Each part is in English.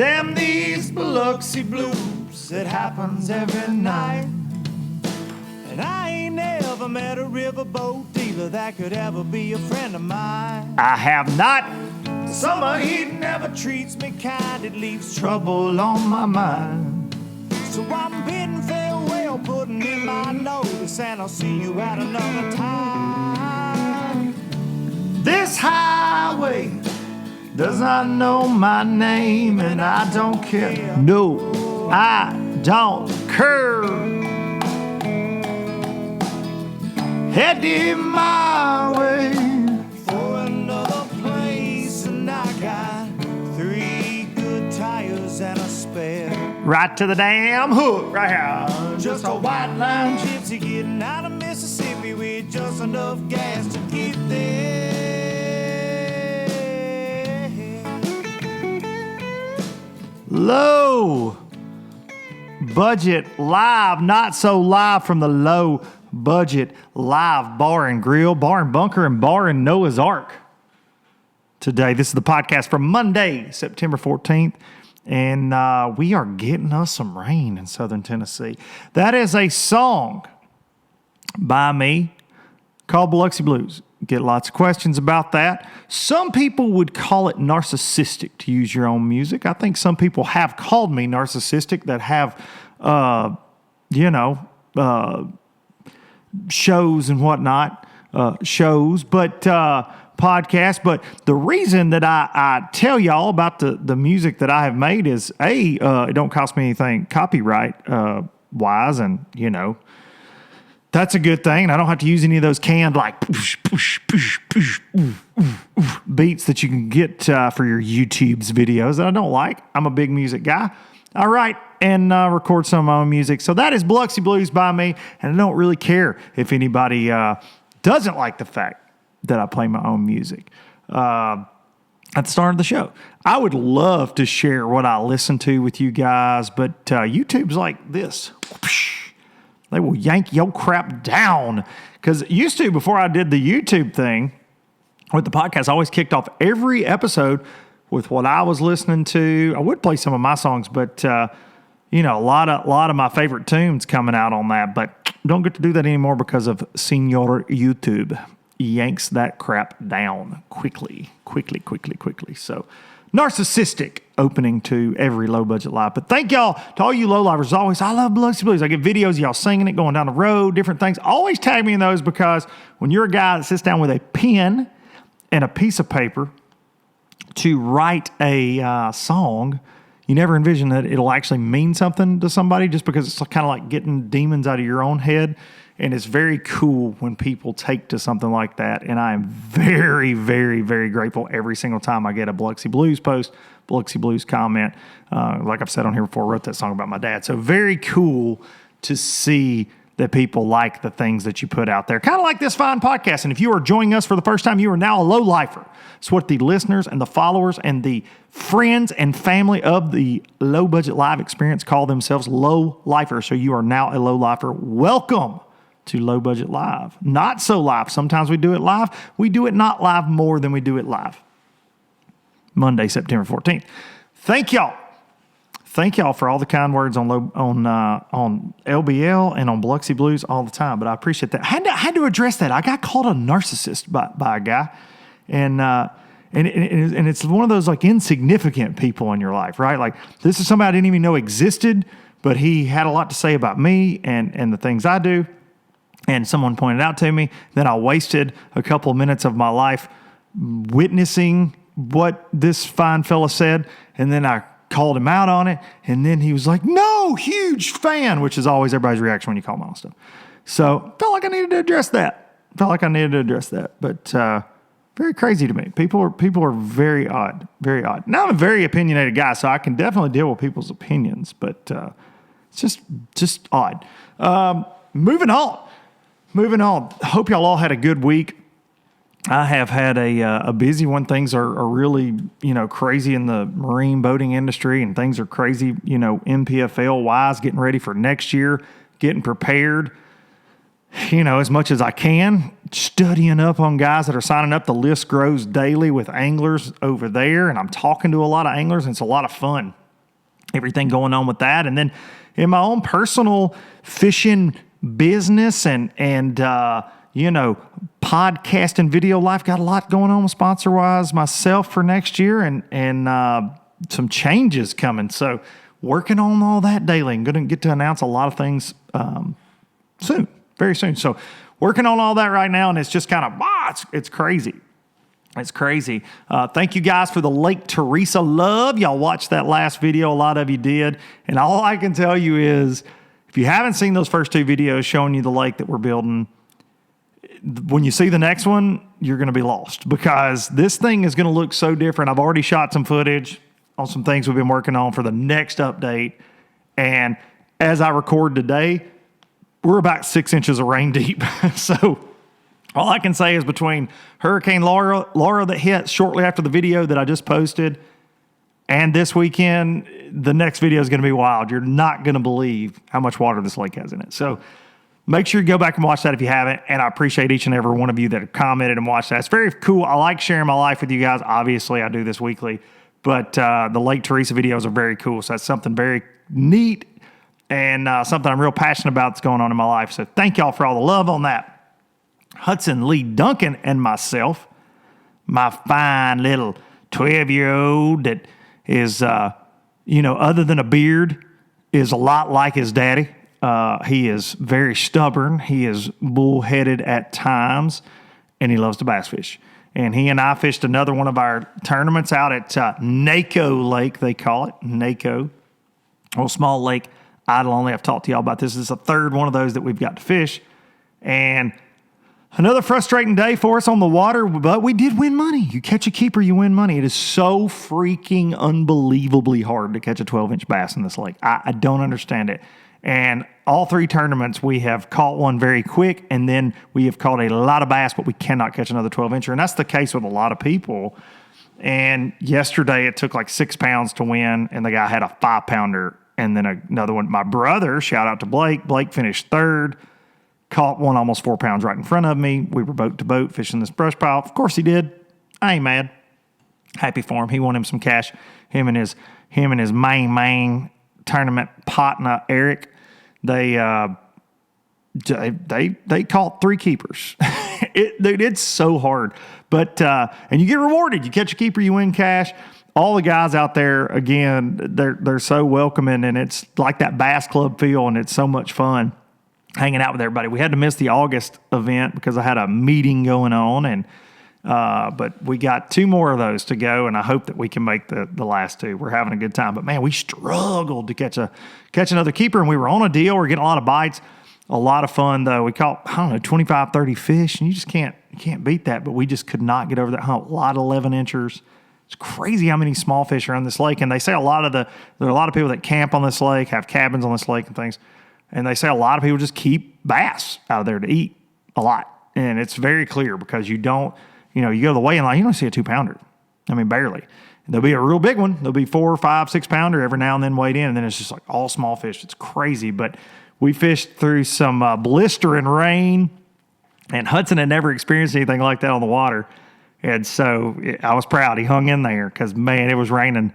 Damn these Biloxi blues, it happens every night. And I ain't never met a riverboat dealer that could ever be a friend of mine. I have not. The summer heat never treats me kind, it leaves trouble on my mind. So I'm bidding farewell, putting in my notice, and I'll see you at another time. This highway does not know my name, and I don't care. No, I don't care. Headed my way for another place, and I got 3 good tires and a spare. Right to the damn hook, right here. Just a white line gypsy getting out of Mississippi with just enough gas to get there. Low budget live, not so live from the low budget live bar and grill, bar and bunker, and bar in Noah's Ark. Today, this is the podcast for Monday, September 14th, and we are getting us some rain in southern Tennessee. That is a song by me called Biloxi Blues. Get lots of questions about that. Some people would call it narcissistic to use your own music. I think some people have called me narcissistic that have, shows and whatnot, podcasts. But the reason that I tell y'all about the music that I have made is, it don't cost me anything copyright wise, and, that's a good thing. I don't have to use any of those canned, beats that you can get for your YouTube's videos that I don't like. I'm a big music guy. I write and record some of my own music. So that is Biloxi Blues by me, and I don't really care if anybody doesn't like the fact that I play my own music. At the start of the show, I would love to share what I listen to with you guys, but YouTube's like this. They will yank your crap down. Because used to, before I did the YouTube thing with the podcast, I always kicked off every episode with what I was listening to. I would play some of my songs, but a lot of my favorite tunes coming out on that. But don't get to do that anymore because of Senor YouTube. Yanks that crap down quickly. So narcissistic opening to every low budget live. But thank y'all to all you low livers. As always, I love Biloxi Blues. I get videos of y'all singing it, going down the road, different things. Always tag me in those, because when you're a guy that sits down with a pen and a piece of paper to write a song, you never envision that it'll actually mean something to somebody, just because it's kind of like getting demons out of your own head. And it's very cool when people take to something like that. And I am very, very, very grateful every single time I get a Biloxi Blues post, Biloxi Blues comment. Like I've said on here before, I wrote that song about my dad. So very cool to see that people like the things that you put out there. Kind of like this fine podcast. And if you are joining us for the first time, you are now a low lifer. It's what the listeners and the followers and the friends and family of the Low Budget Live experience call themselves low lifers. So you are now a low lifer. Welcome to Low Budget Live. Not so live. Sometimes we do it live. We do it not live more than we do it live. Monday, September 14th. Thank y'all. Thank y'all for all the kind words on LBL and on Biloxi Blues all the time. But I appreciate that. I had to address that. I got called a narcissist by a guy, and it's one of those like insignificant people in your life, right? Like, this is somebody I didn't even know existed, but he had a lot to say about me and the things I do. And someone pointed out to me that I wasted a couple of minutes of my life witnessing what this fine fella said. And then I called him out on it. And then he was like, no, huge fan, which is always everybody's reaction when you call them on stuff. So felt like I needed to address that. But very crazy to me. People are very odd, very odd. Now, I'm a very opinionated guy, so I can definitely deal with people's opinions. But it's just odd. Moving on. Hope y'all all had a good week. I have had a busy one. Things are really, crazy in the marine boating industry, and things are crazy, MPFL wise, getting ready for next year, getting prepared, as much as I can, studying up on guys that are signing up. The list grows daily with anglers over there, and I'm talking to a lot of anglers, and it's a lot of fun. everything going on with that. And then in my own personal fishing business and podcast and video life, got a lot going on with sponsor-wise myself for next year and some changes coming. So working on all that daily and going to get to announce a lot of things soon, very soon. So working on all that right now, and it's just kind of, it's crazy. It's crazy. Thank you guys for the Lake Teresa love. Y'all watched that last video. A lot of you did. And all I can tell you is, if you haven't seen those first 2 videos showing you the lake that we're building, when you see the next one, you're going to be lost, because this thing is going to look so different. I've already shot some footage on some things we've been working on for the next update. And as I record today, we're about 6 inches of rain deep. So all I can say is, between Hurricane Laura that hit shortly after the video that I just posted and this weekend, the next video is going to be wild. You're not going to believe how much water this lake has in it. So make sure you go back and watch that if you haven't. And I appreciate each and every one of you that have commented and watched that. It's very cool. I like sharing my life with you guys. Obviously, I do this weekly. But the Lake Teresa videos are very cool. So that's something very neat and something I'm real passionate about that's going on in my life. So thank y'all for all the love on that. Hudson Lee Duncan and myself, my fine little 12-year-old that is, other than a beard, is a lot like his daddy. He is very stubborn. He is bullheaded at times, and he loves to bass fish. And he and I fished another one of our tournaments out at NACO Lake, they call it, NACO. Little small lake, idle only. I've talked to y'all about this. This is the third one of those that we've got to fish. And another frustrating day for us on the water, but we did win money. You catch a keeper, you win money. It is so freaking unbelievably hard to catch a 12-inch bass in this lake. I don't understand it. And all 3 tournaments, we have caught one very quick, and then we have caught a lot of bass, but we cannot catch another 12-incher. And that's the case with a lot of people. And yesterday, it took like 6 pounds to win, and the guy had a 5-pounder, and then another one. My brother, shout out to Blake. Blake finished 3rd. Caught one almost 4 pounds right in front of me. We were boat to boat fishing this brush pile. Of course he did. I ain't mad. Happy for him. He won him some cash. Him and his main tournament partner Eric. They caught 3 keepers. Dude, it's so hard. But and you get rewarded. You catch a keeper, you win cash. All the guys out there, again, they're so welcoming, and it's like that bass club feel, and it's so much fun hanging out with everybody. We had to miss the August event because I had a meeting going on, and but we got 2 more of those to go, and I hope that we can make the last 2. We're having a good time. But man, we struggled to catch another keeper, and we were on a deal. We're getting a lot of bites. A lot of fun though. We caught, 25, 30 fish, and you just can't beat that. But we just could not get over that hump. A lot of 11-inchers. It's crazy how many small fish are on this lake. And they say there are a lot of people that camp on this lake, have cabins on this lake and things. And they say a lot of people just keep bass out of there to eat a lot. And it's very clear, because you don't, you go to the weigh-in line, you don't see a 2-pounder. I mean, barely. There'll be a real big one. There'll be 4, 5, 6-pounder every now and then weighed in. And then it's just like all small fish. It's crazy. But we fished through some blistering rain, and Hudson had never experienced anything like that on the water. And so I was proud. He hung in there because, man, it was raining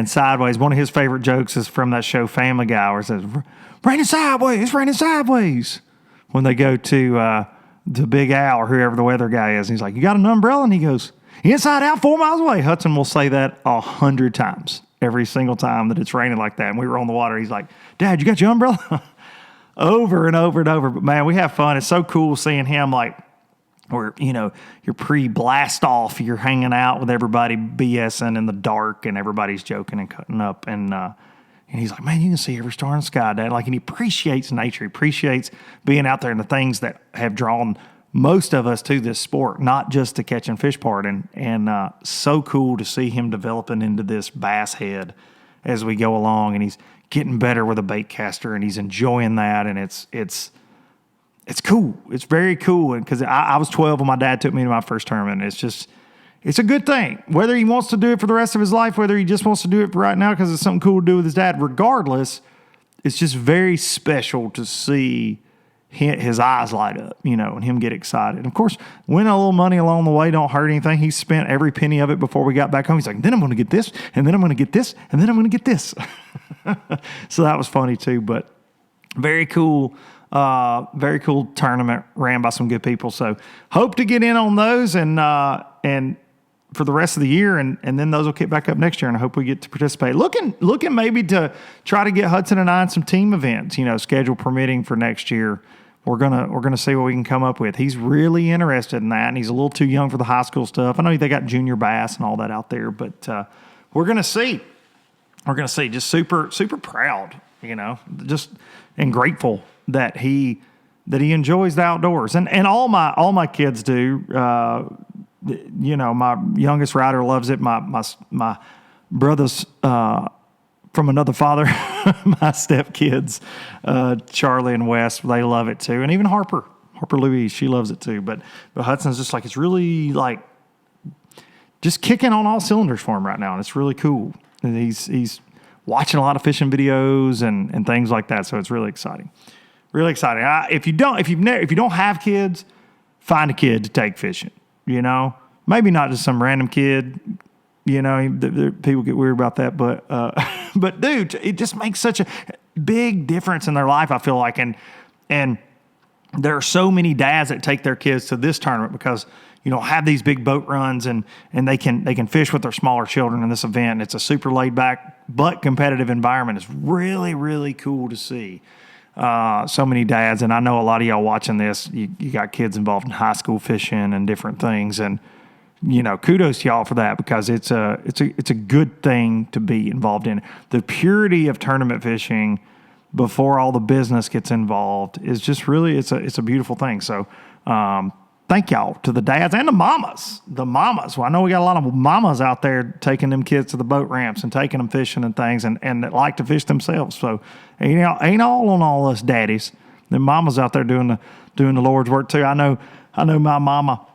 sideways. One of his favorite jokes is from that show Family Guy, where it says, raining sideways, when they go to the Big Al or whoever the weather guy is. And he's like, you got an umbrella? And he goes, inside out 4 miles away. Hudson will say that 100 times, every single time that it's raining like that. And we were on the water. He's like, Dad, you got your umbrella? Over and over and over. But, man, we have fun. It's so cool seeing him, like, where, you're pre-blast off, you're hanging out with everybody BSing in the dark, and everybody's joking and cutting up. And he's like, man, you can see every star in the sky, Dad. Like, and he appreciates nature. He appreciates being out there and the things that have drawn most of us to this sport, not just the catching fish part. And so cool to see him developing into this bass head as we go along. And he's getting better with a bait caster, and he's enjoying that. And it's cool. It's very cool. And because I was 12 when my dad took me to my first tournament. It's a good thing. Whether he wants to do it for the rest of his life, whether he just wants to do it for right now because it's something cool to do with his dad, regardless, it's just very special to see his eyes light up, and him get excited. And of course, winning a little money along the way don't hurt anything. He spent every penny of it before we got back home. He's like, then I'm going to get this, and then I'm going to get this, and then I'm going to get this. So that was funny too, but very cool tournament ran by some good people. So hope to get in on those and for the rest of the year, and then those will kick back up next year, and I hope we get to participate. Looking maybe to try to get Hudson and I in some team events, schedule permitting for next year. We're gonna see what we can come up with. He's really interested in that, and he's a little too young for the high school stuff. I know they got junior bass and all that out there, but we're gonna see. We're gonna see. Just super proud, just and grateful that he enjoys the outdoors, and all my kids do. My youngest rider loves it. My brothers from another father, my stepkids, Charlie and Wes, they love it too. And even Harper Louise, she loves it too. But Hudson's just it's really just kicking on all cylinders for him right now. And it's really cool. And he's watching a lot of fishing videos and things like that. So it's really exciting. Really exciting. If you don't have kids, find a kid to take fishing. Maybe not just some random kid. People get weird about that, but dude, it just makes such a big difference in their life. I feel like, and there are so many dads that take their kids to this tournament because have these big boat runs and they can fish with their smaller children in this event. It's a super laid back but competitive environment. It's really, really cool to see. So many dads, and I know a lot of y'all watching this, you got kids involved in high school fishing and different things, and kudos to y'all for that, because it's a good thing to be involved in. The purity of tournament fishing before all the business gets involved is just really it's a beautiful thing. So thank y'all to the dads and the mamas. Well, I know we got a lot of mamas out there taking them kids to the boat ramps and taking them fishing and things, and that like to fish themselves. So ain't all on all us daddies. The mamas out there doing the Lord's work too. I know my mama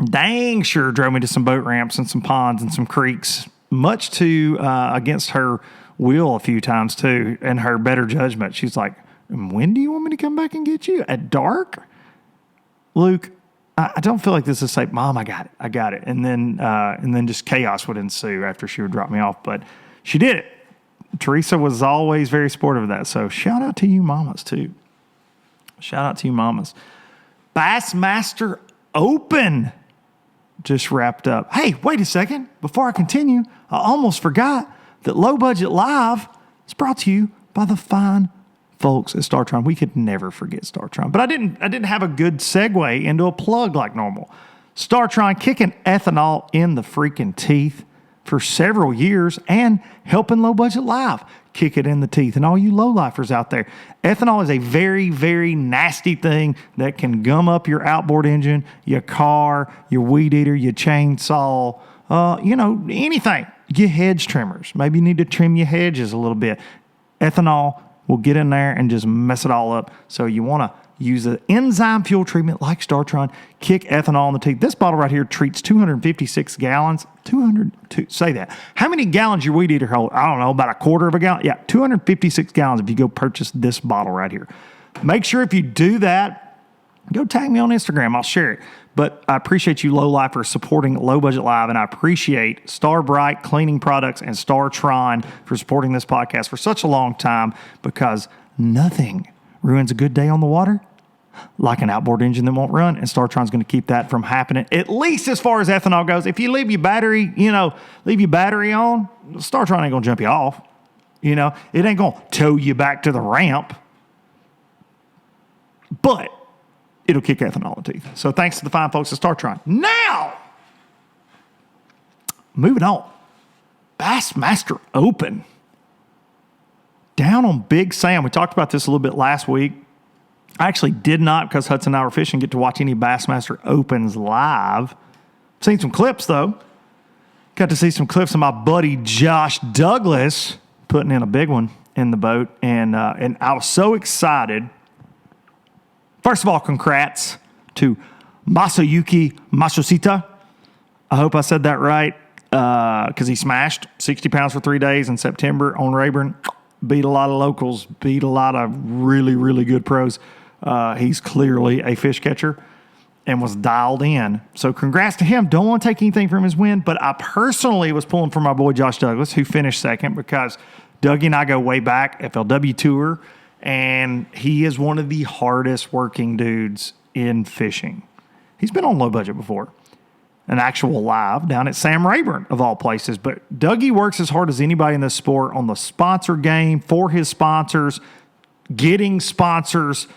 dang sure drove me to some boat ramps and some ponds and some creeks, much to against her will a few times too, and her better judgment. She's like, when do you want me to come back and get you? At dark? Luke, I don't feel like this is safe. Mom, I got it. And then just chaos would ensue after she would drop me off. But she did it. Teresa was always very supportive of that. So shout out to you mamas too. Shout out to you mamas. Bassmaster Open just wrapped up. Hey, wait a second. Before I continue, I almost forgot that Low Budget Live is brought to you by the fine folks at StarTron. We could never forget StarTron. But I didn't have a good segue into a plug like normal. StarTron kicking ethanol in the freaking teeth for several years and helping Low Budget Live kick it in the teeth. And all you low-lifers out there, ethanol is a very, very nasty thing that can gum up your outboard engine, your car, your weed eater, your chainsaw, anything. Your hedge trimmers. Maybe you need to trim your hedges a little bit. Ethanol will get in there and just mess it all up. So you want to use an enzyme fuel treatment like StarTron, kick ethanol in the teeth. This bottle right here treats 256 gallons. Say that. How many gallons your weed eater hold? I don't know, about a quarter of a gallon? Yeah, 256 gallons if you go purchase this bottle right here. Make sure if you do that, go tag me on Instagram. I'll share it. But I appreciate you low-lifers supporting Low Budget Live, and I appreciate Star Bright Cleaning Products and StarTron for supporting this podcast for such a long time, because nothing ruins a good day on the water like an outboard engine that won't run, and StarTron's going to keep that from happening, at least as far as ethanol goes. If you leave your battery on, StarTron ain't going to jump you off. It ain't going to tow you back to the ramp, but it'll kick ethanol in the teeth. So thanks to the fine folks at StarTron. Now, moving on. Bassmaster Open. Down on Big Sam. We talked about this a little bit last week. I actually did not, because Hudson and I were fishing, get to watch any Bassmaster Opens live. Seen some clips, though. Got to see some clips of my buddy Josh Douglas putting in a big one in the boat. And I was so excited. First of all, congrats to Masayuki Masushita. I hope I said that right, because he smashed 60 pounds for 3 days in September on Rayburn. Beat a lot of locals, beat a lot of really, really good pros. He's clearly a fish catcher. and was dialed in. So congrats to him. Don't want to take anything from his win, but I personally was pulling for my boy Josh Douglas, who finished second, because Dougie and I go way back, FLW Tour, and he is one of the hardest working dudes in fishing. He's been on Low Budget before, an actual live down at Sam Rayburn of all places. But Dougie works as hard as anybody in this sport on the sponsor game, for his sponsors, getting sponsors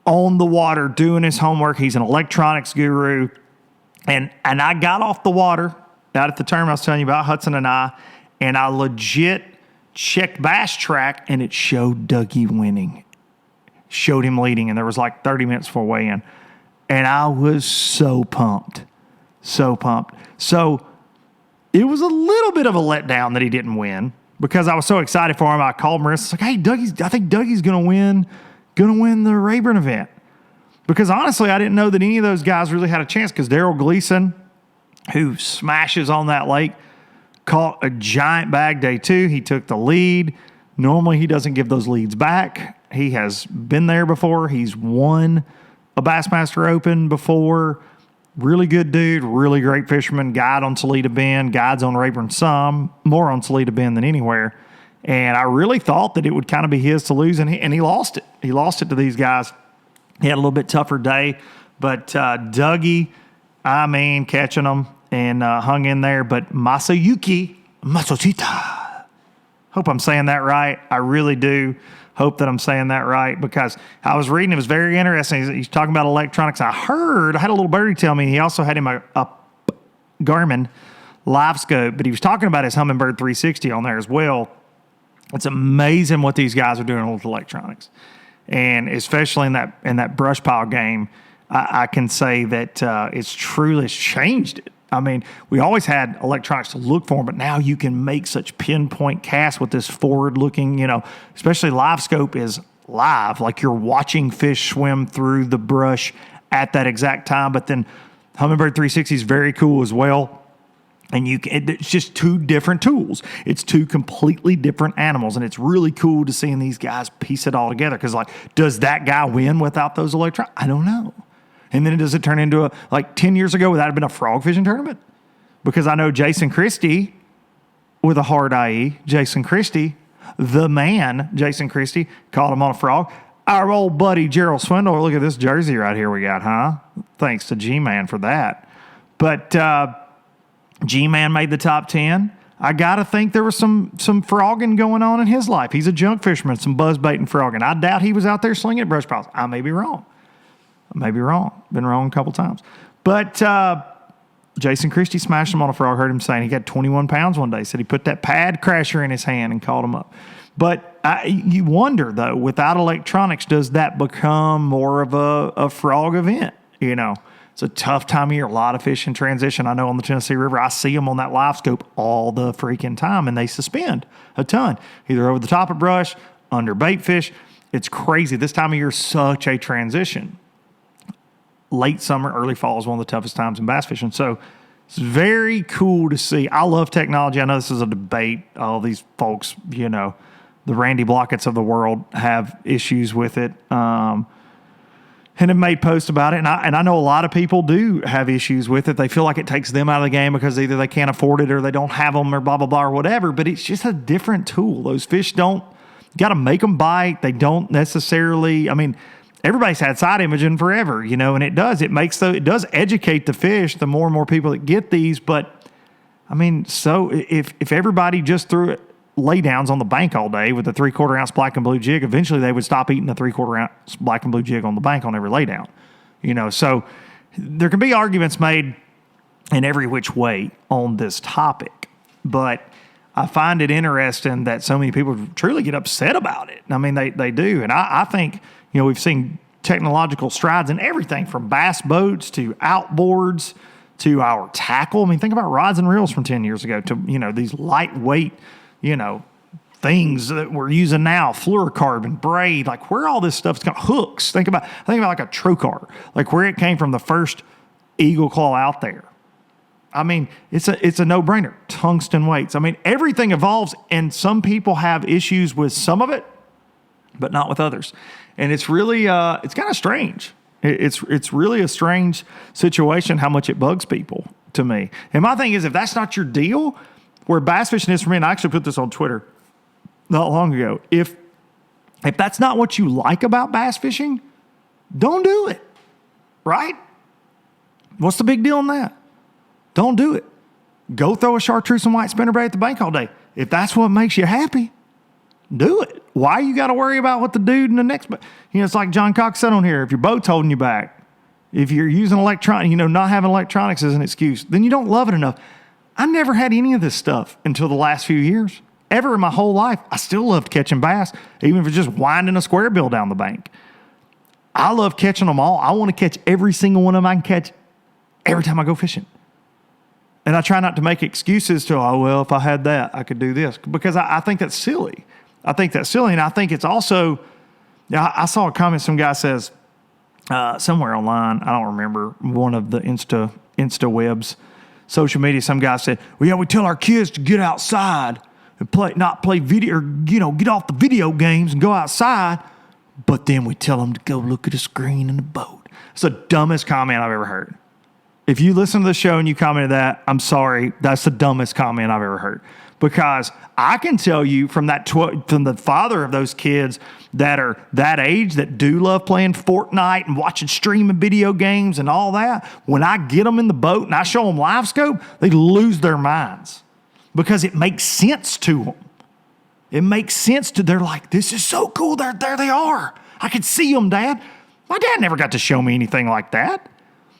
on the water, doing his homework. He's an electronics guru. And I got off the water out at the tournament I was telling you about, Hudson and I legit checked Bass Track, and it showed Dougie winning. Showed him leading, and there was like 30 minutes before weigh-in. And I was so pumped. So pumped. So it was a little bit of a letdown that he didn't win, because I was so excited for him. I called Marissa, like, hey, I think Dougie's going to win the Rayburn event. Because honestly, I didn't know that any of those guys really had a chance, because Daryl Gleason, who smashes on that lake, caught a giant bag day 2. He took the lead. Normally, he doesn't give those leads back. He has been there before. He's won a Bassmaster Open before. Really good dude, really great fisherman, guide on Toledo Bend, guides on Rayburn some, more on Toledo Bend than anywhere. And I really thought that it would kind of be his to lose, and he lost it. He lost it to these guys. He had a little bit tougher day, but Dougie, catching them and hung in there. But Masayuki Matsushita, hope I'm saying that right. I really do hope that I'm saying that right, because I was reading, it was very interesting. He's talking about electronics. I had a little birdie tell me he also had him a Garmin live scope, but he was talking about his Humminbird 360 on there as well. It's amazing what these guys are doing with electronics. And especially in that brush pile game, I can say that it's truly changed it. I mean, we always had electronics to look for, but now you can make such pinpoint casts with this forward-looking, especially live scope is live, like you're watching fish swim through the brush at that exact time. But then Humminbird 360 is very cool as well. And it's just two different tools. It's two completely different animals, and it's really cool to seeing these guys piece it all together. Because, does that guy win without those electronics? I don't know. And then does it turn into 10 years ago, would that have been a frog fishing tournament? Because I know Jason Christie, with a hard IE, Jason Christie, the man, Jason Christie, caught him on a frog. Our old buddy Gerald Swindle, look at this jersey right here we got, huh? Thanks to G-Man for that. But G-Man made the top 10. I got to think there was some frogging going on in his life. He's a junk fisherman, some buzzbaiting frogging. I doubt he was out there slinging at brush piles. I may be wrong. Been wrong a couple times. But Jason Christie smashed him on a frog. I heard him saying he got 21 pounds one day. Said he put that pad crasher in his hand and caught him up. But you wonder, though, without electronics, does that become more of a frog event? It's a tough time of year. A lot of fish in transition. I know on the Tennessee River, I see them on that live scope all the freaking time, and they suspend a ton, either over the top of brush, under bait fish. It's crazy. This time of year is such a transition. Late summer, early fall is one of the toughest times in bass fishing. So it's very cool to see. I love technology. I know this is a debate. All these folks, the Randy Blockett's of the world have issues with it. And have made posts about it. And I know a lot of people do have issues with it. They feel like it takes them out of the game because either they can't afford it or they don't have them or blah, blah, blah, or whatever. But it's just a different tool. Those fish got to make them bite. They don't necessarily, everybody's had side imaging forever, and it does educate the fish, the more and more people that get these. But so if everybody just threw it lay downs on the bank all day with a 3/4 ounce black and blue jig, eventually they would stop eating the 3/4 ounce black and blue jig on the bank on every lay down. So there can be arguments made in every which way on this topic, but I find it interesting that so many people truly get upset about it. They do. And I think, we've seen technological strides in everything from bass boats to outboards to our tackle. Think about rods and reels from 10 years ago to, these lightweight, things that we're using now, fluorocarbon, braid, where all this stuff's got hooks. Think about like a trocar, where it came from, the first eagle claw out there. It's a no-brainer. Tungsten weights. Everything evolves, and some people have issues with some of it, but not with others. And it's really, it's kind of strange. It's really a strange situation how much it bugs people to me. And my thing is, if that's not your deal, where bass fishing is for me, and I actually put this on Twitter not long ago, if that's not what you like about bass fishing, don't do it, right? What's the big deal in that? Don't do it. Go throw a chartreuse and white spinnerbait at the bank all day. If that's what makes you happy, do it. Why you got to worry about what the dude in the next boat? It's like John Cox said on here, if your boat's holding you back, if you're using electronic, not having electronics is an excuse, then you don't love it enough. I never had any of this stuff until the last few years. Ever in my whole life, I still loved catching bass, even if it's just winding a square bill down the bank. I love catching them all. I want to catch every single one of them I can catch every time I go fishing. And I try not to make excuses to, if I had that, I could do this. Because I think that's silly. And I think it's also, I saw a comment some guy says somewhere online, I don't remember, one of the Insta webs, social media, some guy said, we tell our kids to get outside and not play video, or, get off the video games and go outside, but then we tell them to go look at a screen in the boat. It's the dumbest comment I've ever heard. If you listen to the show and you commented that, I'm sorry, that's the dumbest comment I've ever heard. Because I can tell you from the father of those kids that are that age that do love playing Fortnite and watching streaming video games and all that, when I get them in the boat and I show them live scope, they lose their minds because it makes sense to them. They're like, this is so cool. There they are. I can see them, Dad. My dad never got to show me anything like that.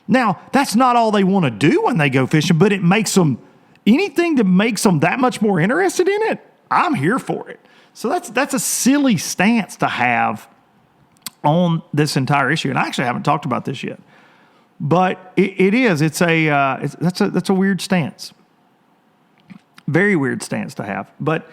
Now, that's not all they want to do when they go fishing, but it makes them, anything that makes them that much more interested in it, I'm here for it. So that's a silly stance to have on this entire issue. And I actually haven't talked about this yet. But it is. That's a weird stance. Very weird stance to have. But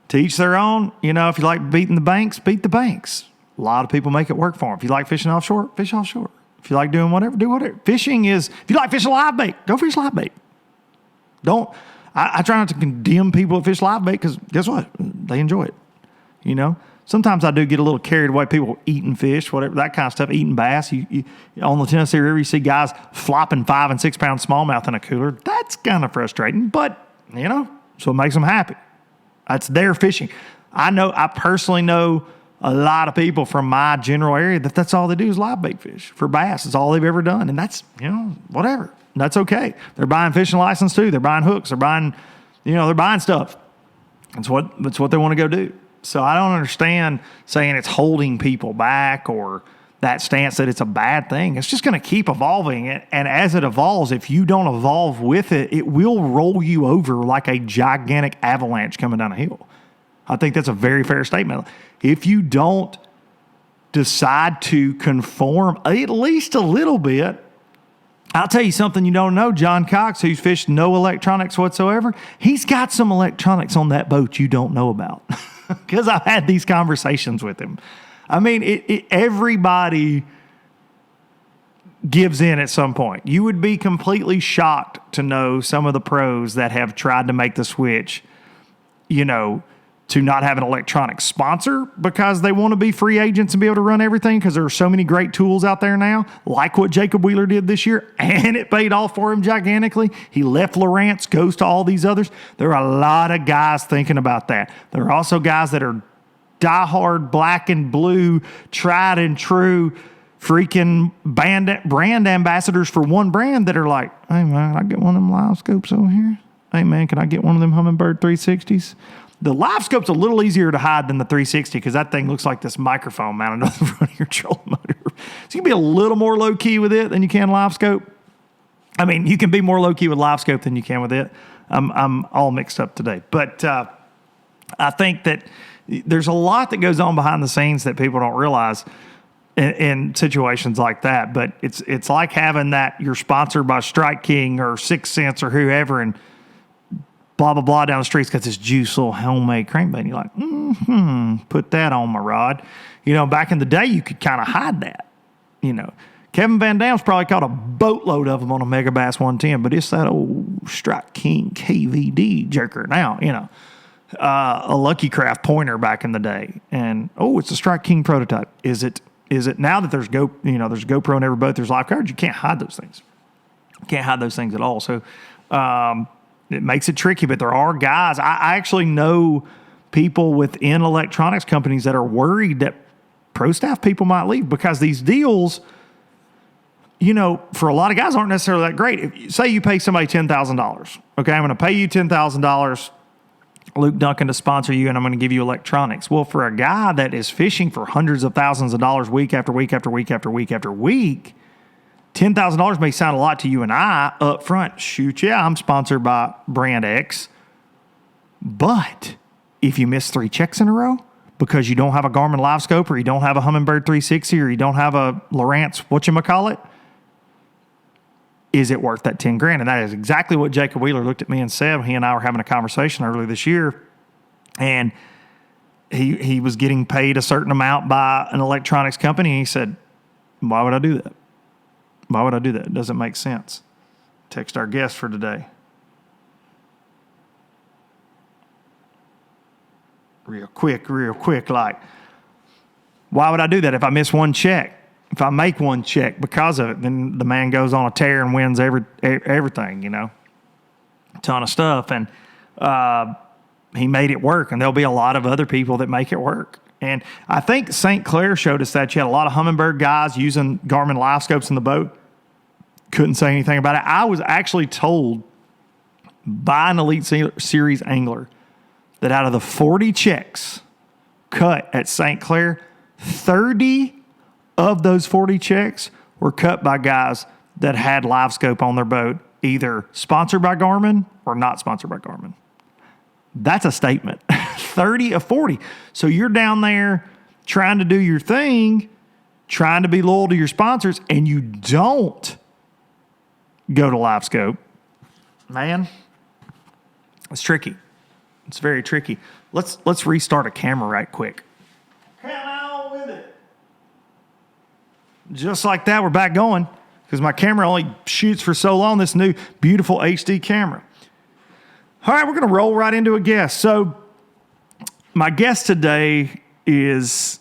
to each their own. If you like beating the banks, beat the banks. A lot of people make it work for them. If you like fishing offshore, fish offshore. If you like doing whatever, do whatever. If you like fishing live bait, go fish live bait. I try not to condemn people that fish live bait because guess what? They enjoy it. Sometimes I do get a little carried away. People eating fish, whatever, that kind of stuff, eating bass. You on the Tennessee River, you see guys flopping 5 and 6 pound smallmouth in a cooler. That's kind of frustrating, but, so it makes them happy. That's their fishing. I personally know a lot of people from my general area that's all they do is live bait fish for bass. It's all they've ever done. And that's, whatever. That's okay. They're buying fishing license too. They're buying hooks. They're buying, they're buying stuff. That's what they want to go do. So I don't understand saying it's holding people back or that stance that it's a bad thing. It's just going to keep evolving. And as it evolves, if you don't evolve with it, it will roll you over like a gigantic avalanche coming down a hill. I think that's a very fair statement. If you don't decide to conform at least a little bit, I'll tell you something you don't know. John Cox, who's fished no electronics whatsoever, he's got some electronics on that boat you don't know about because I've had these conversations with him. I mean, everybody gives in at some point. You would be completely shocked to know some of the pros that have tried to make the switch, to not have an electronic sponsor because they want to be free agents and be able to run everything because there are so many great tools out there now, like what Jacob Wheeler did this year, and it paid off for him gigantically. He left Lowrance, goes to all these others. There are a lot of guys thinking about that. There are also guys that are diehard black and blue, tried and true freaking brand ambassadors for one brand that are like, hey, man, can I get one of them live scopes over here? Hey, man, can I get one of them Humminbird 360s? The live scope's a little easier to hide than the 360 because that thing looks like this microphone mounted on the front of your trolling motor. So you can be a little more low-key with it than you can live scope. I mean, you can be more low-key with live scope than you can with it. I'm all mixed up today. But I think that there's a lot that goes on behind the scenes that people don't realize in situations like that. But it's like having that you're sponsored by Strike King or Six Sense or whoever and blah, blah, blah down the streets got this juice little homemade crankbait. And you're like, put that on my rod. Back in the day, you could kind of hide that. Kevin Van Dam's probably caught a boatload of them on a Mega Bass 110, but it's that old Strike King KVD jerker now, a Lucky Craft pointer back in the day. And, it's a Strike King prototype. Is it is it now that there's there's GoPro in every boat, there's live coverage, you can't hide those things. You can't hide those things at all. So it makes it tricky, but there are guys. I actually know people within electronics companies that are worried that pro staff people might leave because these deals, for a lot of guys aren't necessarily that great. If, say you pay somebody $10,000. Okay, I'm going to pay you $10,000, Luke Duncan, to sponsor you, and I'm going to give you electronics. Well, for a guy that is fishing for hundreds of thousands of dollars week after week after week after week after week, $10,000 may sound a lot to you and I up front. Shoot, yeah, I'm sponsored by brand X. But if you miss 3 checks in a row because you don't have a Garmin Live Scope or you don't have a Humminbird 360 or you don't have a Lowrance whatchamacallit, is it worth that $10,000? And that is exactly what Jacob Wheeler looked at me and said. He and I were having a conversation earlier this year, and he was getting paid a certain amount by an electronics company, and he said, why would I do that? Why would I do that? It doesn't make sense. Text our guest for today. Real quick, like, why would I do that if I miss one check? If I make one check because of it, then the man goes on a tear and wins everything, a ton of stuff. And he made it work, and there'll be a lot of other people that make it work. And I think St. Clair showed us that you had a lot of Humminbird guys using Garmin Live Scopes in the boat. Couldn't say anything about it. I was actually told by an Elite Series angler that out of the 40 checks cut at St. Clair, 30 of those 40 checks were cut by guys that had Live Scope on their boat, either sponsored by Garmin or not sponsored by Garmin. That's a statement. 30 of 40. So you're down there trying to do your thing, trying to be loyal to your sponsors, and you don't go to Live Scope. Man, it's tricky. It's very tricky. Let's restart a camera right quick. Come on with it. Just like that, we're back going because my camera only shoots for so long, this new beautiful HD camera. All right, we're going to roll right into a guest. So my guest today is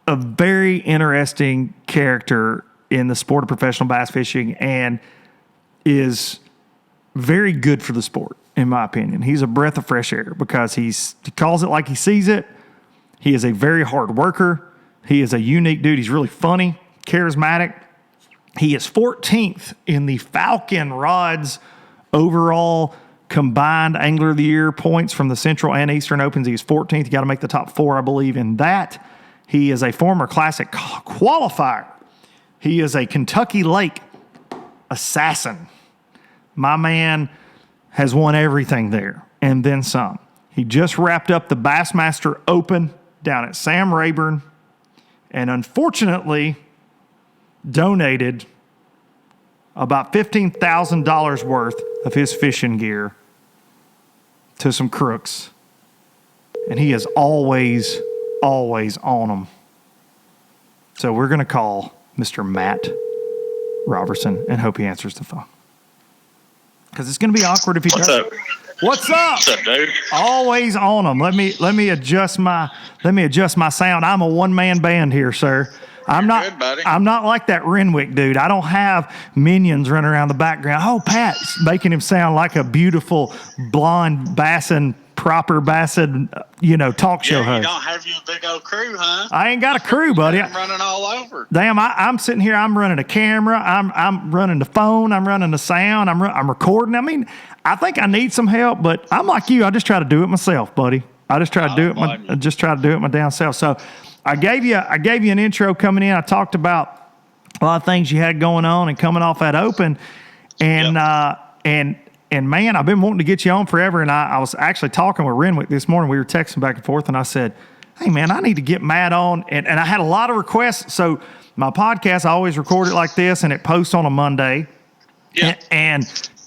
a very interesting character in the sport of professional bass fishing and is very good for the sport, in my opinion. He's a breath of fresh air because he calls it like he sees it. He is a very hard worker. He is a unique dude. He's really funny, charismatic. He is 14th in the Falcon Rods overall combined Angler of the Year points from the Central and Eastern Opens. He's 14th. You got to make the top 4, I believe, in that. He is a former Classic qualifier. He is a Kentucky Lake assassin. My man has won everything there and then some. He just wrapped up the Bassmaster Open down at Sam Rayburn and unfortunately donated about $15,000 worth of his fishing gear to some crooks. And he is always on them. So we're going to call Mr. Matt Robertson and hope he answers the phone. Because it's going to be awkward if he doesn't. What's up? What's up? What's up, dude? Always on them. Let me adjust my sound. I'm a one-man band here, sir. I'm not good, buddy. I'm not like that Renwick dude. I don't have minions running around the background. Oh, Pat's making him sound like a beautiful blonde proper Bassin, talk show host. You don't have your big old crew, huh? I ain't got a crew, buddy. I'm running all over. Damn, I'm sitting here. I'm running a camera. I'm running the phone. I'm running the sound. I'm recording. I mean, I think I need some help, but I'm like you. I just try to do it myself, buddy. I just try to do it my damn self. So I gave you an intro coming in. I talked about a lot of things you had going on and coming off that Open, and And man, I've been wanting to get you on forever. And I was actually talking with Renwick this morning. We were texting back and forth, and I said, hey, man, I need to get Matt on. And I had a lot of requests. So my podcast, I always record it like this, and it posts on a Monday. Yeah. And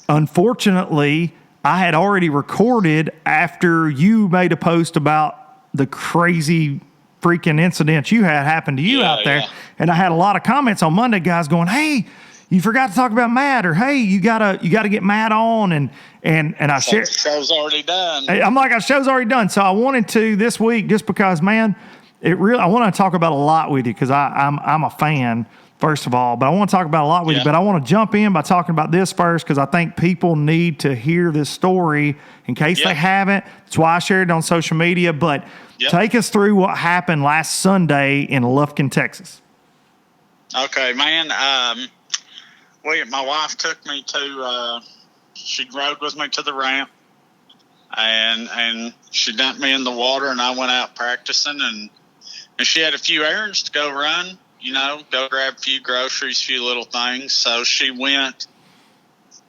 unfortunately, I had already recorded after you made a post about the crazy freaking incident you had happen to you out there. Yeah. And I had a lot of comments on Monday, guys going, hey, you forgot to talk about Matt, or hey, you gotta get Matt on, and I shared. Show's already done. I'm like, our show's already done. So I wanted to this week, just because, man, I want to talk about a lot with you because I'm a fan, first of all, but I want to talk about a lot with you. But I want to jump in by talking about this first because I think people need to hear this story in case they haven't. That's why I shared it on social media. But take us through what happened last Sunday in Lufkin, Texas. Okay, man. My wife took me to. She rode with me to the ramp, and she dumped me in the water, and I went out practicing, and she had a few errands to go run. Go grab a few groceries, a few little things. So she went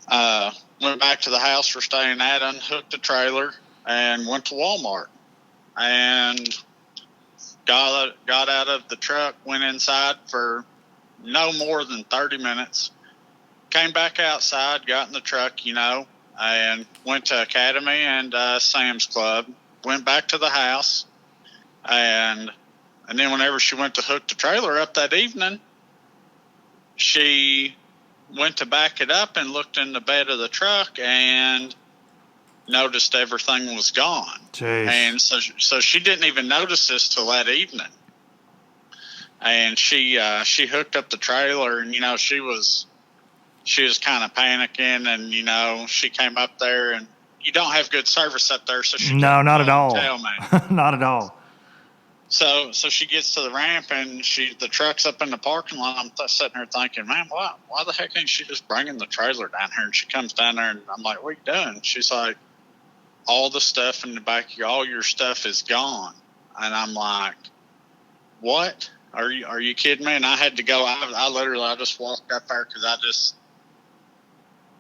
back to the house we're staying at, unhooked the trailer, and went to Walmart, and got out of the truck, went inside for no more than 30 minutes. Came back outside, got in the truck, and went to Academy and Sam's Club. Went back to the house, and then whenever she went to hook the trailer up that evening, she went to back it up and looked in the bed of the truck and noticed everything was gone. Jeez. And so she didn't even notice this till that evening. And she hooked up the trailer, and she was kind of panicking, and she came up there, and you don't have good service up there, so she not at all. Tell me. Not at all. So she gets to the ramp, and the truck's up in the parking lot. I'm sitting there thinking, man, why the heck ain't she just bringing the trailer down here? And she comes down there, and I'm like, what are you doing? She's like, all the stuff in the back, all your stuff is gone. And I'm like, what? Are you kidding me? And I had to go. I just walked up there because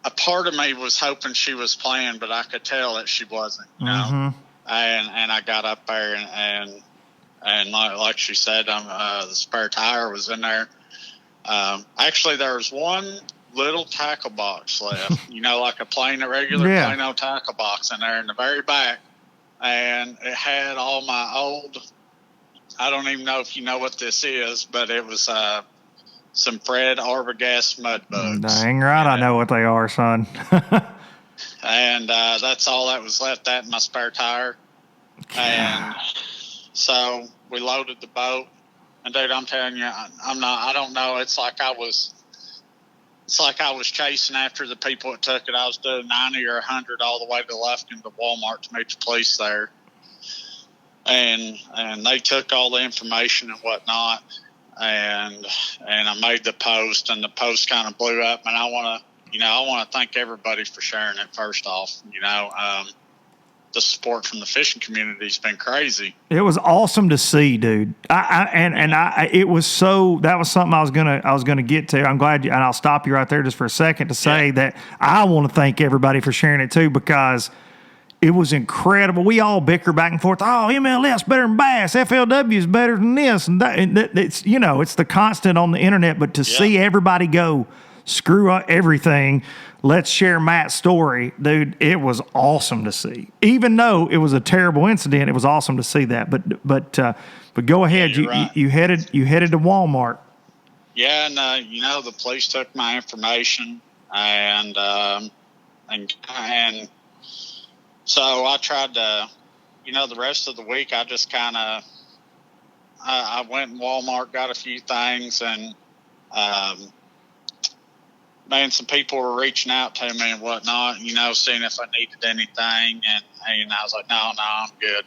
a part of me was hoping she was playing, but I could tell that she wasn't. And I got up there, and like she said, the spare tire was in there. Actually, there was one little tackle box left, like a regular Plano tackle box in there in the very back, and it had all my old. I don't even know if you know what this is, but it was some Fred Arbogast mud bugs. Dang right, I know what they are, son. And that's all that was left. That and my spare tire. And so we loaded the boat. And dude, I'm telling you, I don't know. It's like I was chasing after the people that took it. I was doing 90 or 100 all the way to Lufkin to Walmart to meet the police there. And they took all the information and whatnot, and I made the post, and the post kind of blew up. And I want to thank everybody for sharing it. First off, the support from the fishing community has been crazy. It was awesome to see, dude. It was so. That was something I was gonna get to. I'm glad and I'll stop you right there just for a second to say that I want to thank everybody for sharing it too, because it was incredible. We all bicker back and forth. Oh, MLS better than Bass. FLW is better than this and that. And it's it's the constant on the internet. But to see everybody go, screw up everything. Let's share Matt's story, dude. It was awesome to see. Even though it was a terrible incident, it was awesome to see that. But go ahead. You headed to Walmart. Yeah, and the police took my information, and so I tried to, the rest of the week I just kind of, I went in Walmart, got a few things, and, man, some people were reaching out to me and whatnot, seeing if I needed anything, and I was like, no, I'm good.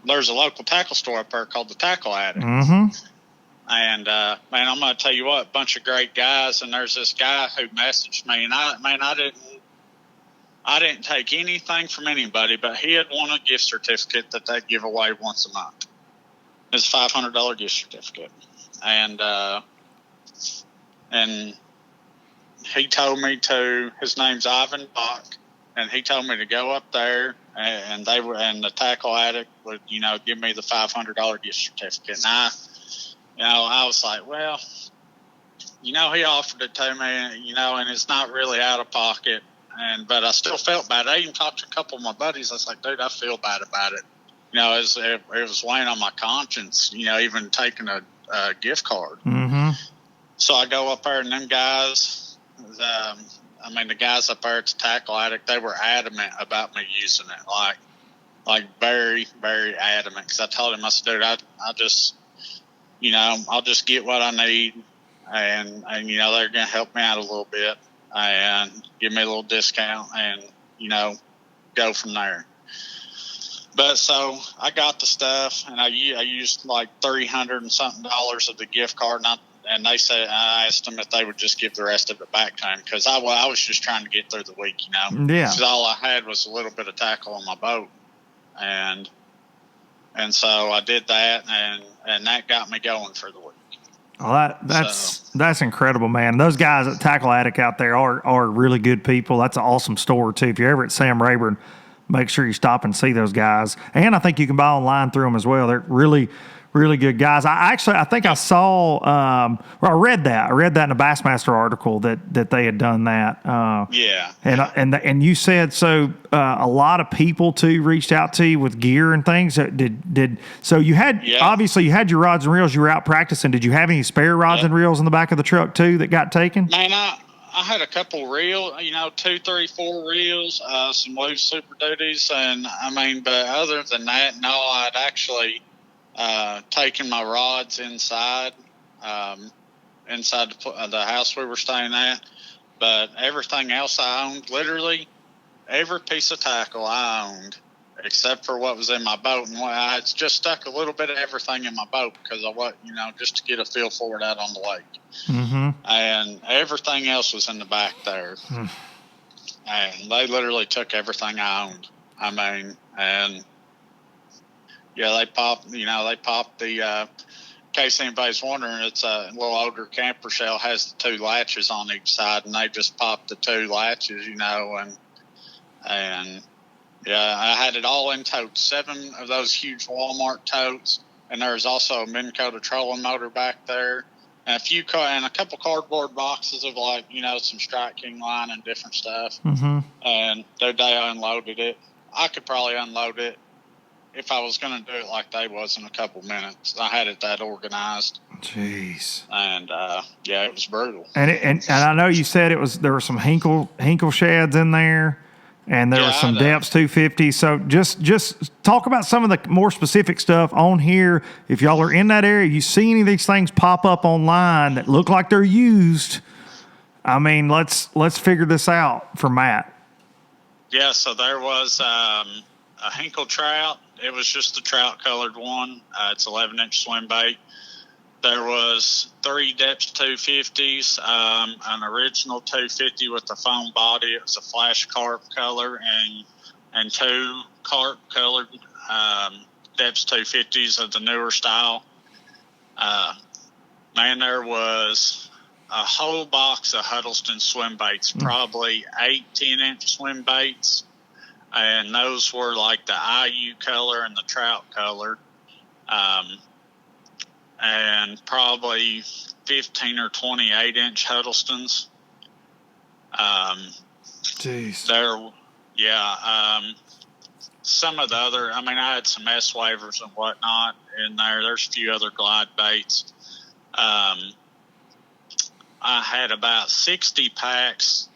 There's a local tackle store up there called the Tackle Addict. Mm-hmm. And, man, I'm going to tell you what, a bunch of great guys, and there's this guy who messaged me, and I didn't take anything from anybody, but he had won a gift certificate that they give away once a month. It's a $500 gift certificate. And he told me his name's Ivan Bach, and he told me to go up there, and the Tackle Addict would, give me the $500 gift certificate. And I was like, well, he offered it to me, and it's not really out of pocket. But I still felt bad. I even talked to a couple of my buddies. I was like, dude, I feel bad about it. It was weighing on my conscience, even taking a gift card. Mm-hmm. So I go up there, and them guys, the guys up there at the Tackle Addict, they were adamant about me using it. Like, like very, very adamant, because I told him, I said, dude, I just, I'll just get what I need, and they're going to help me out a little bit and give me a little discount, and go from there. But so I got the stuff, and I used like $300 and something of the gift card, and they said, I asked them if they would just give the rest of it back to him, because I was just trying to get through the week, Yeah. Because all I had was a little bit of tackle on my boat, and so I did that, and that got me going for the week. Well, that's incredible, man. Those guys at Tackle Attic out there are really good people. That's an awesome store too. If you're ever at Sam Rayburn, make sure you stop and see those guys. And I think you can buy online through them as well. They're really, really good guys. I think I saw, I read that in a Bassmaster article that they had done that. Yeah. And you said, so a lot of people too reached out to you with gear and things. So you had, obviously you had your rods and reels, you were out practicing. Did you have any spare rods and reels in the back of the truck too that got taken? Man, I had a couple reels, 2, 3, 4 reels, some loose Super Duties, and but other than that, no, I'd actually taken my rods inside the house we were staying at, but everything else I owned, literally every piece of tackle I owned, except for what was in my boat, and I just stuck a little bit of everything in my boat because I want, just to get a feel for it out on the lake. Mm-hmm. And everything else was in the back there. And they literally took everything I owned. And they popped the, in case anybody's wondering, it's a little older camper shell, has the 2 latches on each side, and they just popped the 2 latches, and I had it all in totes, 7 of those huge Walmart totes, and there's also a Minn Kota trolling motor back there, and a couple cardboard boxes of some Strike King line and different stuff. Mm-hmm. And the day I unloaded it, I could probably unload it if I was going to do it like they was in a couple minutes. I had it that organized. Jeez. And it was brutal. And I know you said there were some Hinkle sheds in there. And there was some Depths 250. So just talk about some of the more specific stuff on here. If y'all are in that area, you see any of these things pop up online that look like they're used, let's figure this out for Matt. Yeah, so there was a Hinkle trout. It was just the trout-colored one. It's 11-inch swim bait. There was 3 Depths 250s, an original 250 with the foam body. It was a flash carp color, and 2 carp colored Depths 250s of the newer style. There was a whole box of Huddleston swim baits, probably 8 10-inch swim baits, and those were like the IU color and the trout color. And probably 15 or 28-inch Huddlestons. Jeez. Some of the other, I had some S waivers and whatnot in there. There's a few other glide baits. I had about 60 packs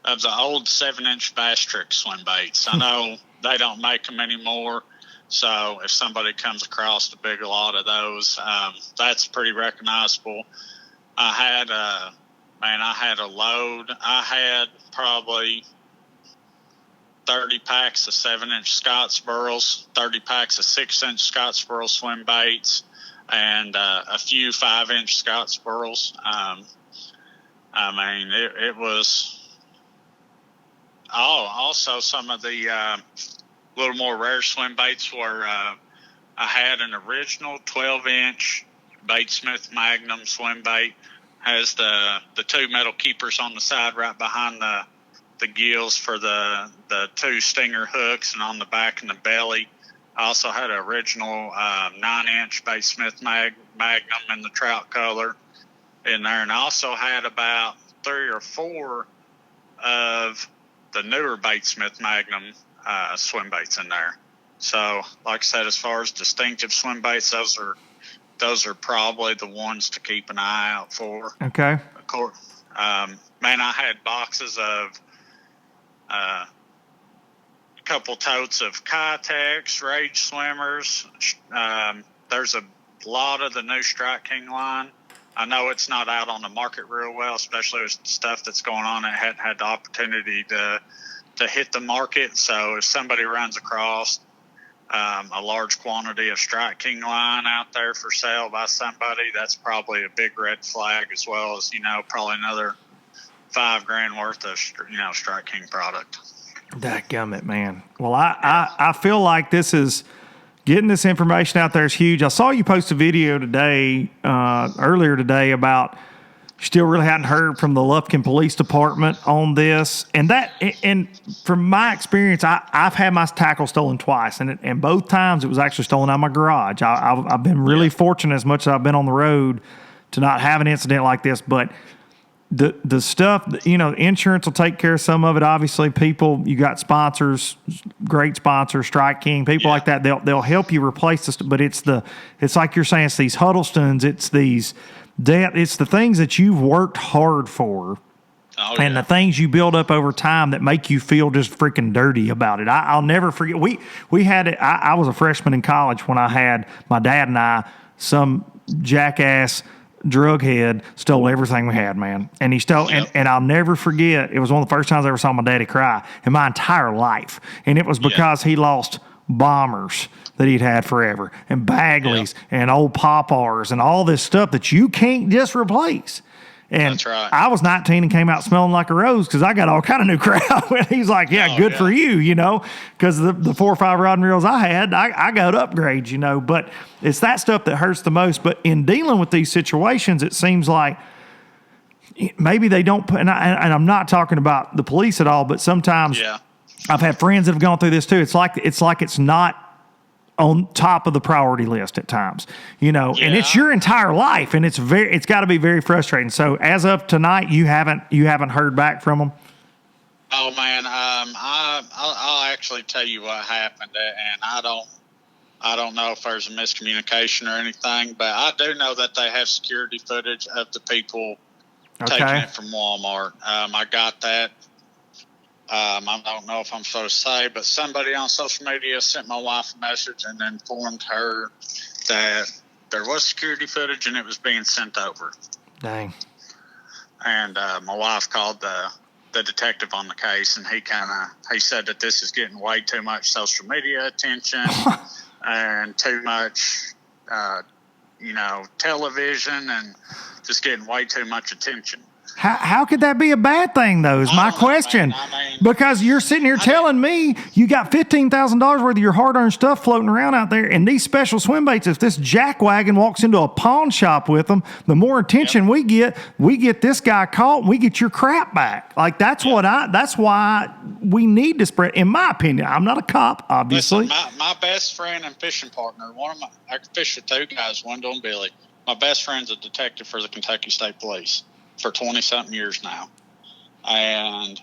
of the old 7-inch Bass Trick swim baits. I know they don't make them anymore. So if somebody comes across a big lot of those, that's pretty recognizable. I had a load. I had probably 30 packs of 7-inch Scottsboroughs, 30 packs of 6-inch Scottsboro swim baits, and a few 5-inch Scottsboroughs. It was also some of the little more rare swim baits were I had an original 12-inch Batesmith Magnum swim bait. Has the 2 metal keepers on the side right behind the gills for the 2 stinger hooks, and on the back and the belly. I also had an original 9-inch Batesmith Magnum in the trout color in there, and I also had about 3 or 4 of the newer Batesmith Magnum swim baits in there. So, like I said, as far as distinctive swim baits, those are probably the ones to keep an eye out for. Okay. Of course, I had boxes of couple totes of Kitex, Rage Swimmers. There's a lot of the new Strike King line. I know it's not out on the market real well, especially with stuff that's going on. It hadn't had the opportunity to hit the market. So if somebody runs across a large quantity of Strike King line out there for sale by somebody, that's probably a big red flag, as well as, probably another $5,000 worth of, Strike King product. Dadgummit, man. Well, I feel like getting this information out there is huge. I saw you post a video today, earlier today, about you still really hadn't heard from the Lufkin Police Department on this. And from my experience, I've had my tackle stolen twice, and both times it was actually stolen out of my garage. I've been really fortunate, as much as I've been on the road, to not have an incident like this. But the stuff, insurance will take care of some of it. Obviously, you got sponsors, great sponsors, Strike King, people like that. They'll help you replace this. But it's like you're saying, it's these Huddlestons, it's the things that you've worked hard for, and the things you build up over time that make you feel just freaking dirty about it. I'll never forget. We had it. I was a freshman in college when I had my dad and I, some jackass drug head stole everything we had, man. And he stole, and I'll never forget, it was one of the first times I ever saw my daddy cry in my entire life. And it was because he lost bombers that he'd had forever, and Bagleys and old Pop-Rs and all this stuff that you can't just replace. And that's right. I was 19 and came out smelling like a rose because I got all kind of new crap. And he's like, good for you, because the 4 or 5 rod and reels I had, I got upgrades, But it's that stuff that hurts the most. But in dealing with these situations, it seems like maybe they don't put, and I'm not talking about the police at all, but sometimes I've had friends that have gone through this too. It's like it's not on top of the priority list at times, and it's your entire life, and it's got to be very frustrating. So as of tonight, you haven't heard back from them? Oh man, I'll actually tell you what happened, and I don't know if there's a miscommunication or anything, but I do know that they have security footage of the people taking it from Walmart. I got that. I don't know if I'm supposed to say, but somebody on social media sent my wife a message and informed her that there was security footage and it was being sent over. Dang. And my wife called the detective on the case, and he said that this is getting way too much social media attention and too much, television, and just getting way too much attention. How could that be a bad thing, though, is my question. Because you're sitting here telling me you got $15,000 worth of your hard-earned stuff floating around out there, and these special swim baits, if this jackwagon walks into a pawn shop with them, the more attention we get this guy caught, and we get your crap back. Like, that's why we need to spread, in my opinion. I'm not a cop, obviously. Listen, my best friend and fishing partner, I can fish with 2 guys, one doing Billy. My best friend's a detective for the Kentucky State Police for 20-something years now. And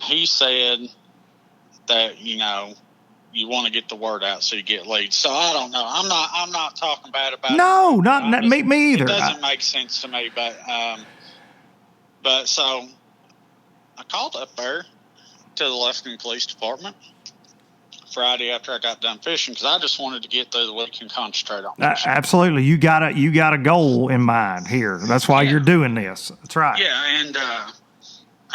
he said that, you want to get the word out so you get leads. So I don't know. I'm not talking bad about it. No, not me either. It doesn't make sense to me, but so I called up there to the Lufkin Police Department Friday after I got done fishing, because I just wanted to get through the week and concentrate on fishing. Absolutely. You got a goal in mind here. That's why you're doing this. That's right. Yeah,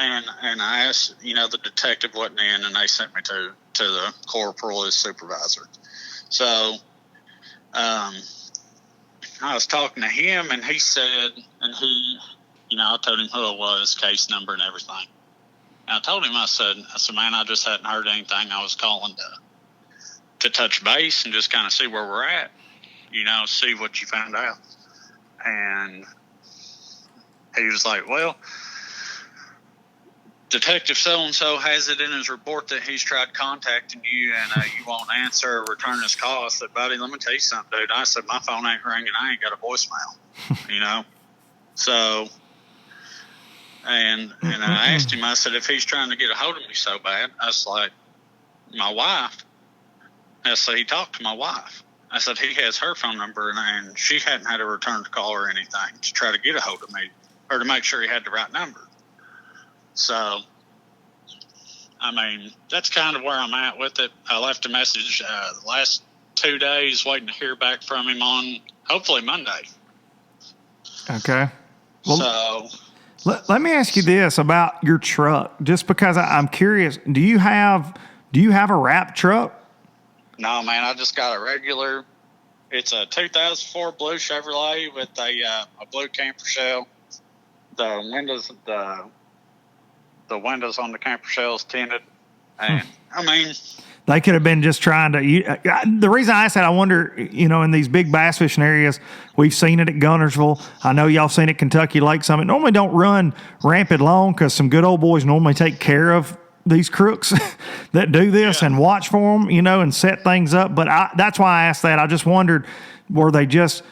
and I asked, the detective wasn't in, and they sent me to the corporal as supervisor. So I was talking to him, and he said, I told him who it was, case number and everything. And I told him, I said, man, I just hadn't heard anything. I was calling to touch base and just kind of see where we're at, see what you found out. And he was like, well, Detective so-and-so has it in his report that he's tried contacting you, and you won't answer or return his call. I said, buddy, let me tell you something, dude. I said, my phone ain't ringing. I ain't got a voicemail, So, and I asked him, I said, if he's trying to get a hold of me so bad, I was like, my wife. I said, he talked to my wife. I said, he has her phone number, and she hadn't had a return call or anything to try to get a hold of me or to make sure he had the right number. So I mean, that's kind of where I'm at with it. I left a message the last 2 days waiting to hear back from him on hopefully Monday. Okay. Well, So let me ask you this about your truck, just because I'm curious. Do you have a wrap truck? no, man, I just got a regular. It's a 2004 blue Chevrolet with a blue camper shell. The windows on the camper shell's tinted, and I mean, they could have been just trying to. The reason I said, I wonder, in these big bass fishing areas, we've seen it at Gunnersville. I know y'all seen it at Kentucky Lake Summit. Normally don't run rampant long because some good old boys normally take care of these crooks that do this and watch for them, and set things up. But that's why I asked that. I just wondered, were they just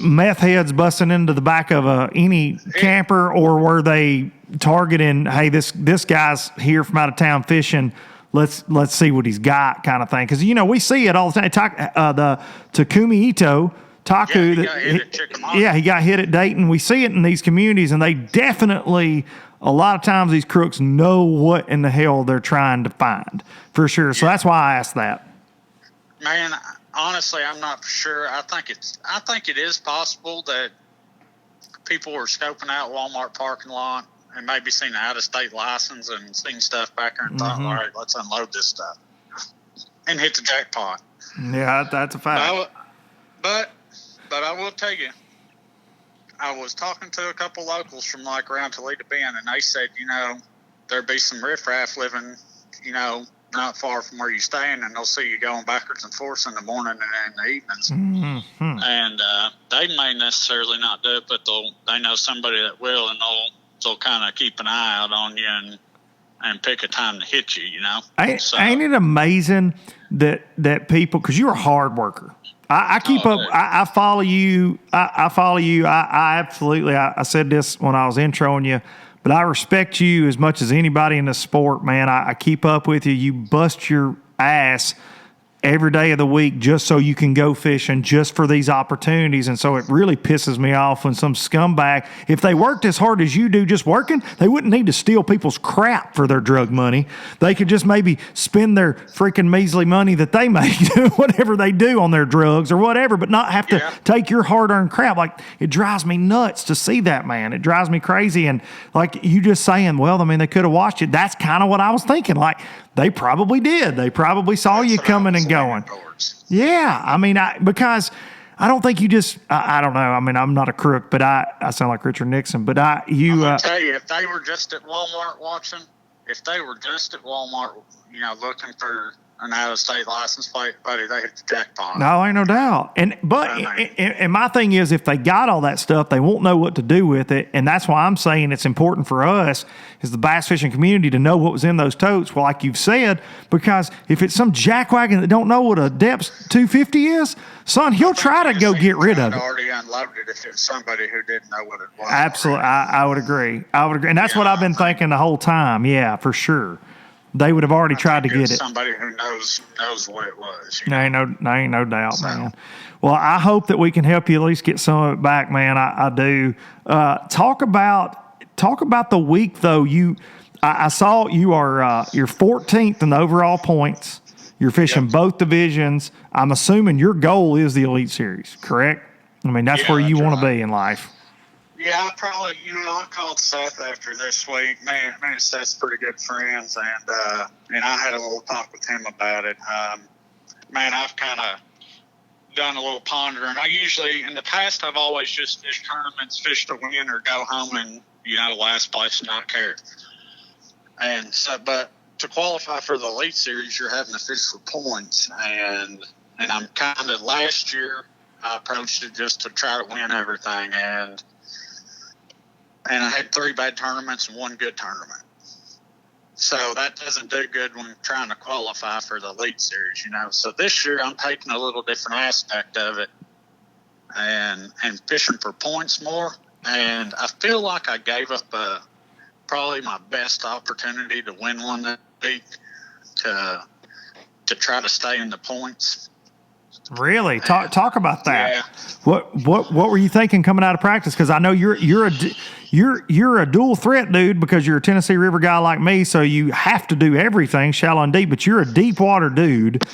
meth heads busting into the back of any camper, or were they targeting, hey, this guy's here from out of town fishing, let's see what he's got, kind of thing? Because we see it all the time. The Takumi Ito Taku, he got hit at Dayton. We see it in these communities, and they definitely, a lot of times, these crooks know what in the hell they're trying to find, for sure. So that's why I asked that. Man, honestly, I'm not for sure. I think it is possible that people were scoping out Walmart parking lot and maybe seen an out-of-state license and seen stuff back there and thought, all right, let's unload this stuff and hit the jackpot. Yeah, that's a fact. But I will tell you, I was talking to a couple locals from like around Toledo Bend, and they said, there'd be some riffraff living, not far from where you stand, and they'll see you going backwards and forwards in the morning and in the evenings. Mm-hmm. And they may necessarily not do it, but they know somebody that will, and they'll kind of keep an eye out on you and pick a time to hit you. Ain't it amazing that people, because you're a hard worker. I keep up. I follow you. I follow you. I absolutely. I said this when I was introing you. But I respect you as much as anybody in the sport, man. I keep up with you. You bust your ass every day of the week just so you can go fishing, just for these opportunities. And so it really pisses me off when some scumbag, if they worked as hard as you do just working, they wouldn't need to steal people's crap for their drug money. They could just maybe spend their freaking measly money that they make doing whatever they do on their drugs or whatever, but not have to take your hard-earned crap. Like, it drives me nuts to see that, man. It drives me crazy. And like you just saying, well, I mean, they could have watched it. That's kind of what I was thinking. Like, they probably did. They probably saw you coming and going. Yeah, I mean, because I don't think you just. I don't know. I mean, I'm not a crook, but I sound like Richard Nixon. But I'm gonna tell you, if they were just at Walmart watching, looking for an out-of-state license plate, buddy, they hit the jackpot. No, ain't no doubt. And my thing is, if they got all that stuff, they won't know what to do with it. And that's why I'm saying it's important for us, as the bass fishing community, to know what was in those totes. Well, like you've said, because if it's some jackwagon that don't know what a Depth's 250 is, son, he'll try to go get rid of it. Already unloaded if it's somebody who didn't know what it was. Absolutely, I would agree. And that's what I've been thinking the whole time. Yeah, for sure. They would have already tried to get it. Somebody who knows what it was. Ain't no doubt, man. Well, I hope that we can help you at least get some of it back, man. I do. Talk about the week though. I saw you are you're 14th in the overall points. You're fishing both divisions. I'm assuming your goal is the Elite Series, correct? I mean, that's where you want to be in life. Yeah, I probably, I called Seth after this week. Man, Seth's pretty good friends, and I had a little talk with him about it. Man, I've kind of done a little pondering. I usually, in the past, I've always just fished tournaments, fish to win or go home and, last place and not care. And so, but to qualify for the Elite Series, you're having to fish for points. And I'm kind of, last year, I approached it just to try to win everything. And I had 3 bad tournaments and 1 good tournament. So that doesn't do good when trying to qualify for the Elite Series, So this year I'm taking a little different aspect of it and fishing for points more. And I feel like I gave up probably my best opportunity to win one that week to try to stay in the points. Really? Talk about that. Yeah. What were you thinking coming out of practice? Because I know you're a dual threat dude because you're a Tennessee River guy like me, so you have to do everything shallow and deep. But you're a deep water dude.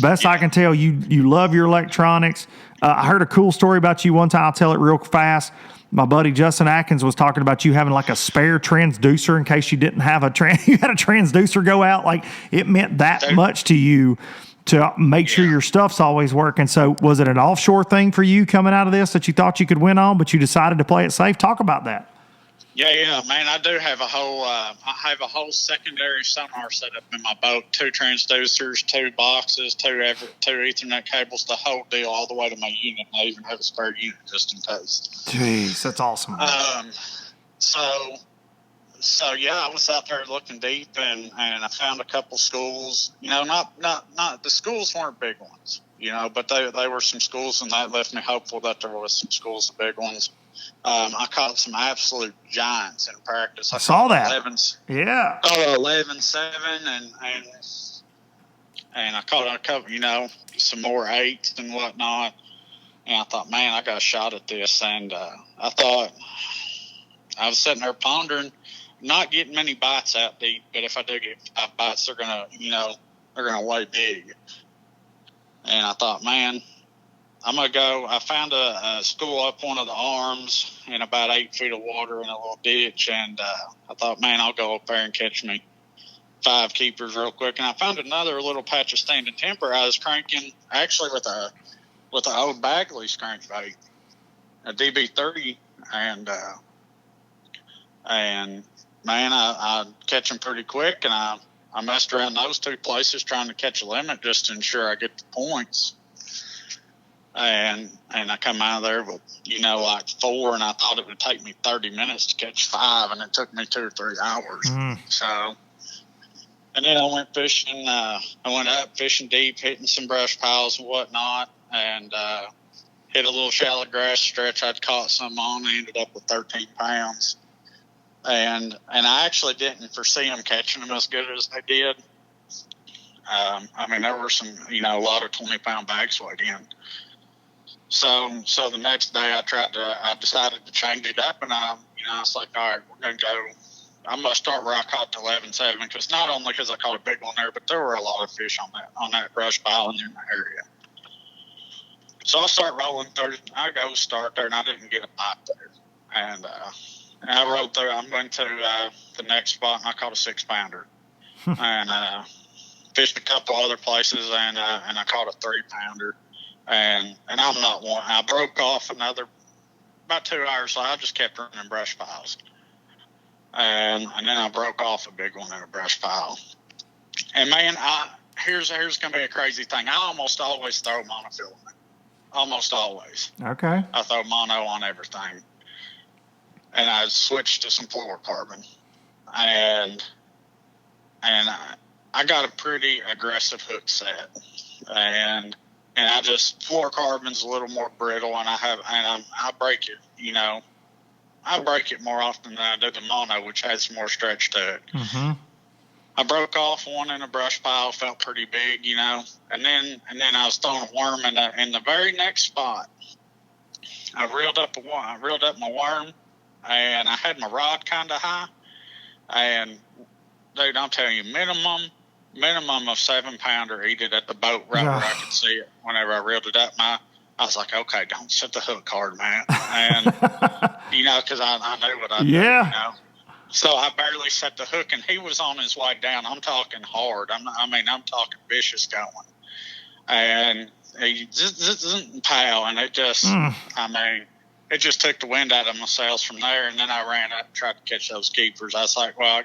Best I can tell, you love your electronics. I heard a cool story about you one time. I'll tell it real fast. My buddy Justin Atkins was talking about you having like a spare transducer in case you didn't have you had a transducer go out. Like it meant that much to you to make sure your stuff's always working. So was it an offshore thing for you coming out of this that you thought you could win on, but you decided to play it safe? Talk about that. Yeah, man. I do have a whole secondary sonar set up in my boat. 2 transducers, 2 boxes, 2 Ethernet cables, the whole deal, all the way to my unit. And I even have a spare unit just in case. Jeez, that's awesome. So yeah, I was out there looking deep, and I found a couple schools. You know, not the schools weren't big ones. You know, but they were some schools, and that left me hopeful that there was some schools, the big ones. I caught some absolute giants in practice. I saw that. 11s. Yeah. Oh, 11-7, and I caught a couple, you know, some more 8s and whatnot. And I thought, man, I got a shot at this. And I thought, I was sitting there pondering, not getting many bites out deep, but if I do get 5 bites, they're gonna weigh big. And I thought, man, I'm going to go. I found a school up one of the arms in about 8 feet of water in a little ditch. And I thought, man, I'll go up there and catch me 5 keepers real quick. And I found another little patch of standing timber. I was cranking actually with an old Bagley's crankbait, a DB30. And man, I catch them pretty quick. And I messed around those 2 places trying to catch a limit just to ensure I get the points. And I come out of there with, you know, like 4, and I thought it would take me 30 minutes to catch 5, and it took me 2 or 3 hours. So, and then I went fishing. I went up fishing deep, hitting some brush piles and whatnot, and hit a little shallow grass stretch I'd caught some on. I ended up with 13 pounds. And I actually didn't foresee them catching them as good as they did. I mean, there were some, you know, a lot of 20-pound bags weighed in. So the next day I decided to change it up, and I was like, all right, we're going to go. I'm going to start where I caught the 11-7, because not only because I caught a big one there, but there were a lot of fish on that brush pile in the area. So I start rolling through. I go start there, and I didn't get a bite there. And I rode through. I'm going to the next spot, and I caught a 6-pounder. And fished a couple other places, and I caught a 3-pounder. And I'm not one. I broke off about 2 hours, so I just kept running brush piles. And then I broke off a big one in a brush pile. And man, here's going to be a crazy thing. I almost always throw monofilament. Almost always. Okay. I throw mono on everything. And I switched to some fluorocarbon. And I got a pretty aggressive hook set. And I just, fluorocarbon's a little more brittle, and I break it, you know. I break it more often than I do the mono, which has more stretch to it. Mm-hmm. I broke off one in a brush pile, felt pretty big, you know. And then I was throwing a worm in the very next spot. I reeled up my worm, and I had my rod kind of high. And dude, I'm telling you, minimum of 7-pounder eat it at the boat right where I could see it. Whenever I reeled it up, I was like, okay, don't set the hook hard, man. And, you know, because I knew what I did, you know. So I barely set the hook, and he was on his way down. I'm talking hard. I'm talking vicious going. And he just pow, and it just, it just took the wind out of my sails from there. And then I ran up and tried to catch those keepers. I was like, well,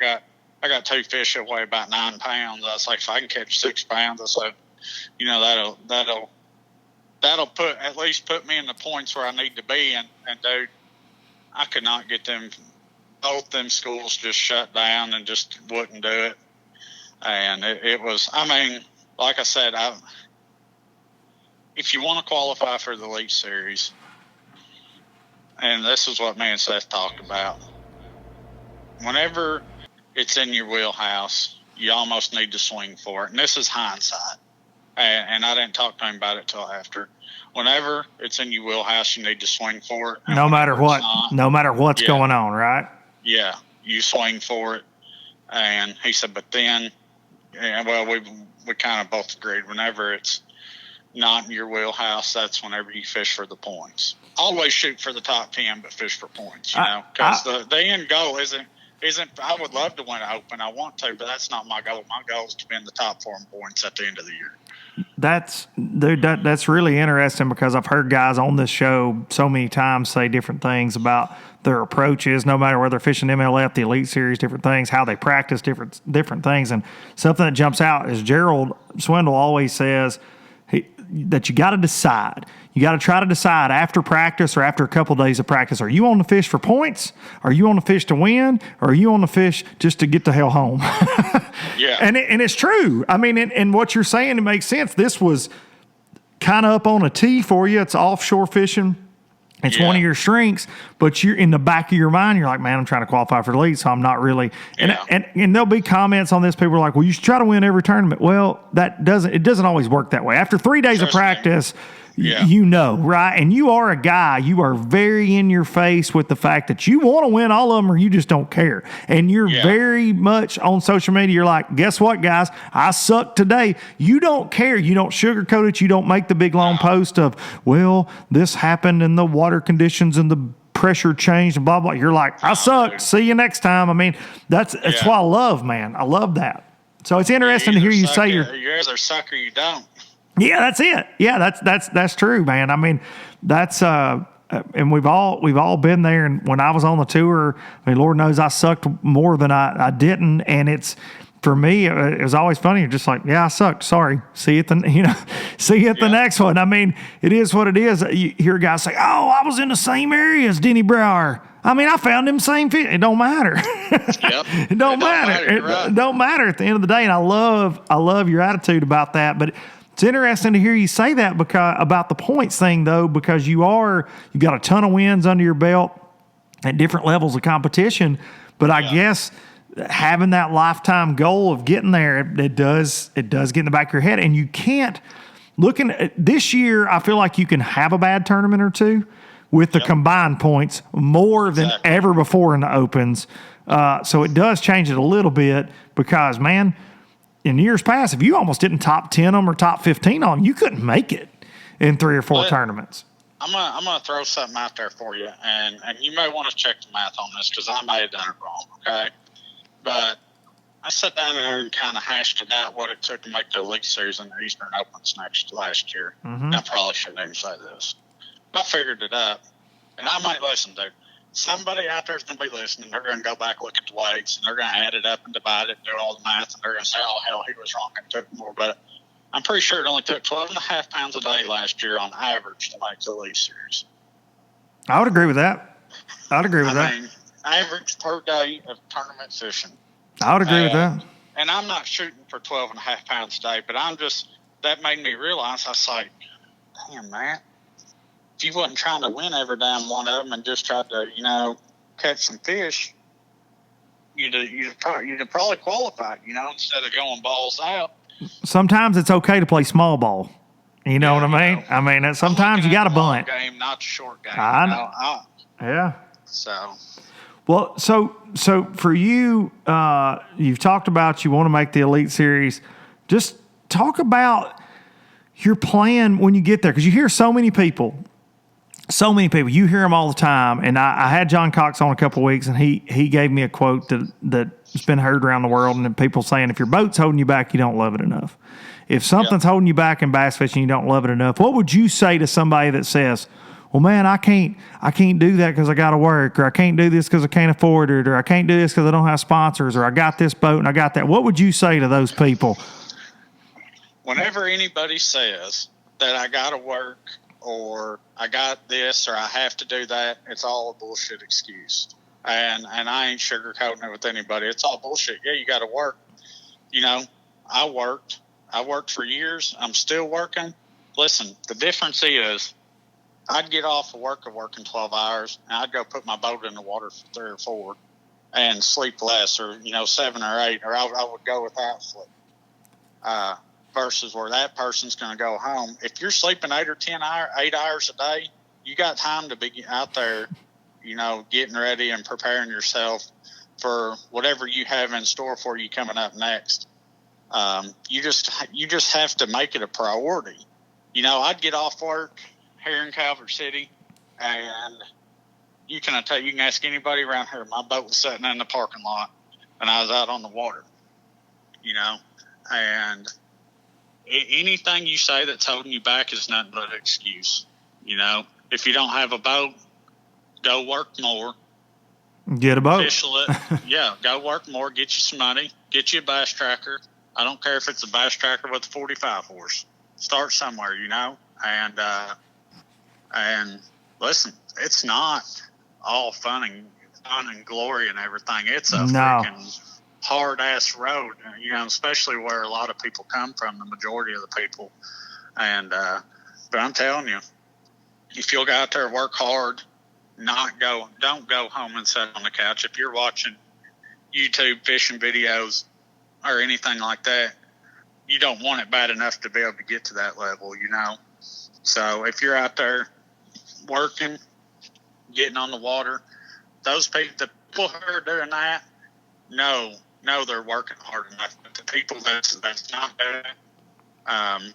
I got 2 fish that weigh about 9 pounds. I was like, if I can catch 6 pounds, I said, you know, that'll at least put me in the points where I need to be. And dude, I could not get them. Both them schools just shut down and just wouldn't do it. And it was, I mean, like I said, if you want to qualify for the Elite Series, and this is what me and Seth talked about, whenever it's in your wheelhouse, you almost need to swing for it. And this is hindsight. and I didn't talk to him about it till after. Whenever it's in your wheelhouse, you need to swing for it. No matter what, no matter what's going on, right? Yeah, you swing for it. And he said, but then, well, we kind of both agreed. Whenever it's not in your wheelhouse, that's whenever you fish for the points. Always shoot for the top 10, but fish for points, you know, because the end goal isn't. I would love to win an Open. I want to, but that's not my goal. My goal is to be in the top 4 in points at the end of the year. That's really interesting, because I've heard guys on this show so many times say different things about their approaches, no matter whether they're fishing MLF, the Elite Series, different things, how they practice different things. And something that jumps out is Gerald Swindle always says that you got to decide. You got to try to decide after practice or after a couple of days of practice, are you on the fish for points? Are you on the fish to win? Or are you on the fish just to get the hell home? Yeah. And it's true. I mean, and what you're saying, it makes sense. This was kind of up on a tee for you. It's offshore fishing. It's one of your strengths, but you're in the back of your mind, you're like, man, I'm trying to qualify for the Elite, so I'm not really. And there'll be comments on this. People are like, well, you should try to win every tournament. Well, it doesn't always work that way. After 3 days of practice, you know, right? And you are a guy, you are very in your face with the fact that you want to win all of them, or you just don't care. And you're very much on social media. You're like, guess what, guys? I suck today. You don't care. You don't sugarcoat it. You don't make the big long post of, well, this happened and the water conditions and the pressure changed and blah, blah. You're like, I suck. See you next time. I mean, that's what I love, man. I love that. So it's interesting to hear you say you either suck or you don't. Yeah, that's it. Yeah, that's true, man. I mean, that's and we've all been there. And when I was on the tour, I mean, Lord knows I sucked more than I didn't. And it's, for me, it was always funny. Just like, yeah, I sucked. Sorry. See you at the next one. I mean, it is what it is. You hear guys say, "Oh, I was in the same area as Denny Brower." I mean, I found them same fish. It don't matter. It don't matter. It don't matter at the end of the day. And I love your attitude about that. But it's interesting to hear you say that about the points thing, though, because you got a ton of wins under your belt at different levels of competition. But I guess having that lifetime goal of getting there, it does get in the back of your head. And you can't, looking at this year, I feel like you can have a bad tournament or two with the combined points more than ever before in the Opens. So it does change it a little bit, because, man, in years past, if you almost didn't top 10 them or top 15 on them, you couldn't make it in 3 or 4 tournaments. I'm gonna throw something out there for you, and you may want to check the math on this, because I may have done it wrong, okay? But I sat down there and kind of hashed it out what it took to make the Elite Series and the Eastern Opens last year. I probably shouldn't even say this. I figured it up, and I might listen to somebody out there is going to be listening. They're going to go back, look at the weights, and they're going to add it up and divide it, do all the math, and they're going to say, oh, hell, he was wrong. It took more. But I'm pretty sure it only took 12.5 pounds a day last year on average to make the Elite Series. I would agree with that. I mean, average per day of tournament fishing. I would agree with that. And I'm not shooting for 12.5 pounds a day, but that made me realize, I was like, damn, man. If you wasn't trying to win every damn one of them and just tried to, catch some fish, you'd probably qualify, instead of going balls out. Sometimes it's okay to play small ball. You know what I mean? I mean, sometimes you got to bunt. Game, not the short game. Yeah. So. Well, so for you, you've talked about you want to make the Elite Series. Just talk about your plan when you get there, because you hear so many people. You hear them all the time. And I had John Cox on a couple of weeks, and he gave me a quote that's been heard around the world, and people saying, if your boat's holding you back, you don't love it enough. If something's holding you back in bass fishing, you don't love it enough. What would you say to somebody that says, well, man, I can't do that because I got to work, or I can't do this because I can't afford it, or I can't do this because I don't have sponsors, or I got this boat and I got that. What would you say to those people? Whenever anybody says that I got to work, or I got this, or I have to do that, it's all a bullshit excuse. And I ain't sugarcoating it with anybody. It's all bullshit. Yeah, you got to work. I worked for years. I'm still working. Listen, the difference is I'd get off of working 12 hours, and I'd go put my boat in the water for 3 or 4 and sleep less, or, 7 or 8, or I would go without sleep. versus where that person's going to go home. If you're sleeping 8 hours a day, you got time to be out there, getting ready and preparing yourself for whatever you have in store for you coming up next. You just have to make it a priority. I'd get off work here in Calvert City, and you can ask anybody around here. My boat was sitting in the parking lot, and I was out on the water. And anything you say that's holding you back is nothing but an excuse. If you don't have a boat, go work more. Get a boat. Official it. Yeah, go work more. Get you some money. Get you a bass tracker. I don't care if it's a bass tracker with a 45 horse. Start somewhere, And listen, it's not all fun and glory and everything. It's a freaking hard ass road, especially where a lot of people come from, the majority of the people. And but I'm telling you, if you'll go out there, work hard, don't go home and sit on the couch. If you're watching YouTube fishing videos or anything like that, you don't want it bad enough to be able to get to that level, So if you're out there working, getting on the water, the people who are doing that, know they're working hard enough. But the people that's not doing,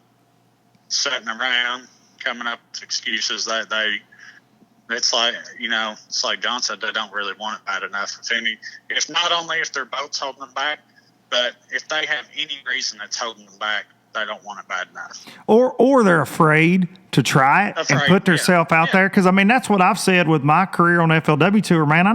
sitting around, coming up with excuses that it's like John said, they don't really want it bad enough. If not only if their boat's holding them back, but if they have any reason that's holding them back, they don't want it bad enough. Or they're afraid to try it and put themselves out there. Because, that's what I've said with my career on FLW Tour, man. I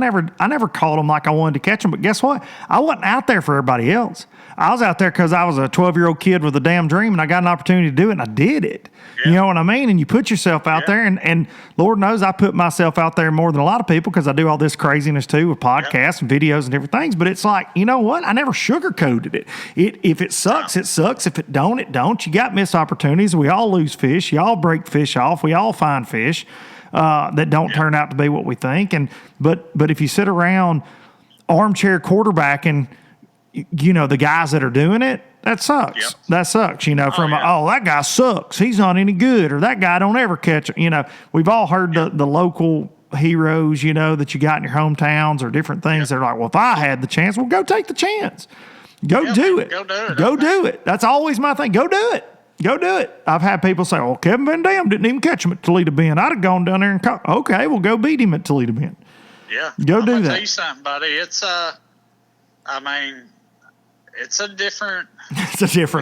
never caught them like I wanted to catch them. But guess what? I wasn't out there for everybody else. I was out there because I was a 12-year-old kid with a damn dream, and I got an opportunity to do it, and I did it. Yeah. You know what I mean? And you put yourself out there, and Lord knows I put myself out there more than a lot of people because I do all this craziness too with podcasts and videos and different things. But it's like, you know what? I never sugarcoated it. If it sucks, it sucks. If it don't, it don't. You got missed opportunities. We all lose fish. You all break fish off. We all find fish that don't turn out to be what we think. But if you sit around armchair quarterbacking, the guys that are doing it, that sucks. Yep. That sucks, that guy sucks. He's not any good, or that guy don't ever catch it. We've all heard the local heroes, that you got in your hometowns or different things. They're like, well, if I had the chance, well, go take the chance. Go do it. Go do it. That's always my thing. Go do it. Go do it. I've had people say, well, Kevin Van Dam didn't even catch him at Toledo Bend. I'd have gone down there and caught. Okay, well, go beat him at Toledo Bend. Yeah. Go do that. I'm tell you something, buddy. It's a different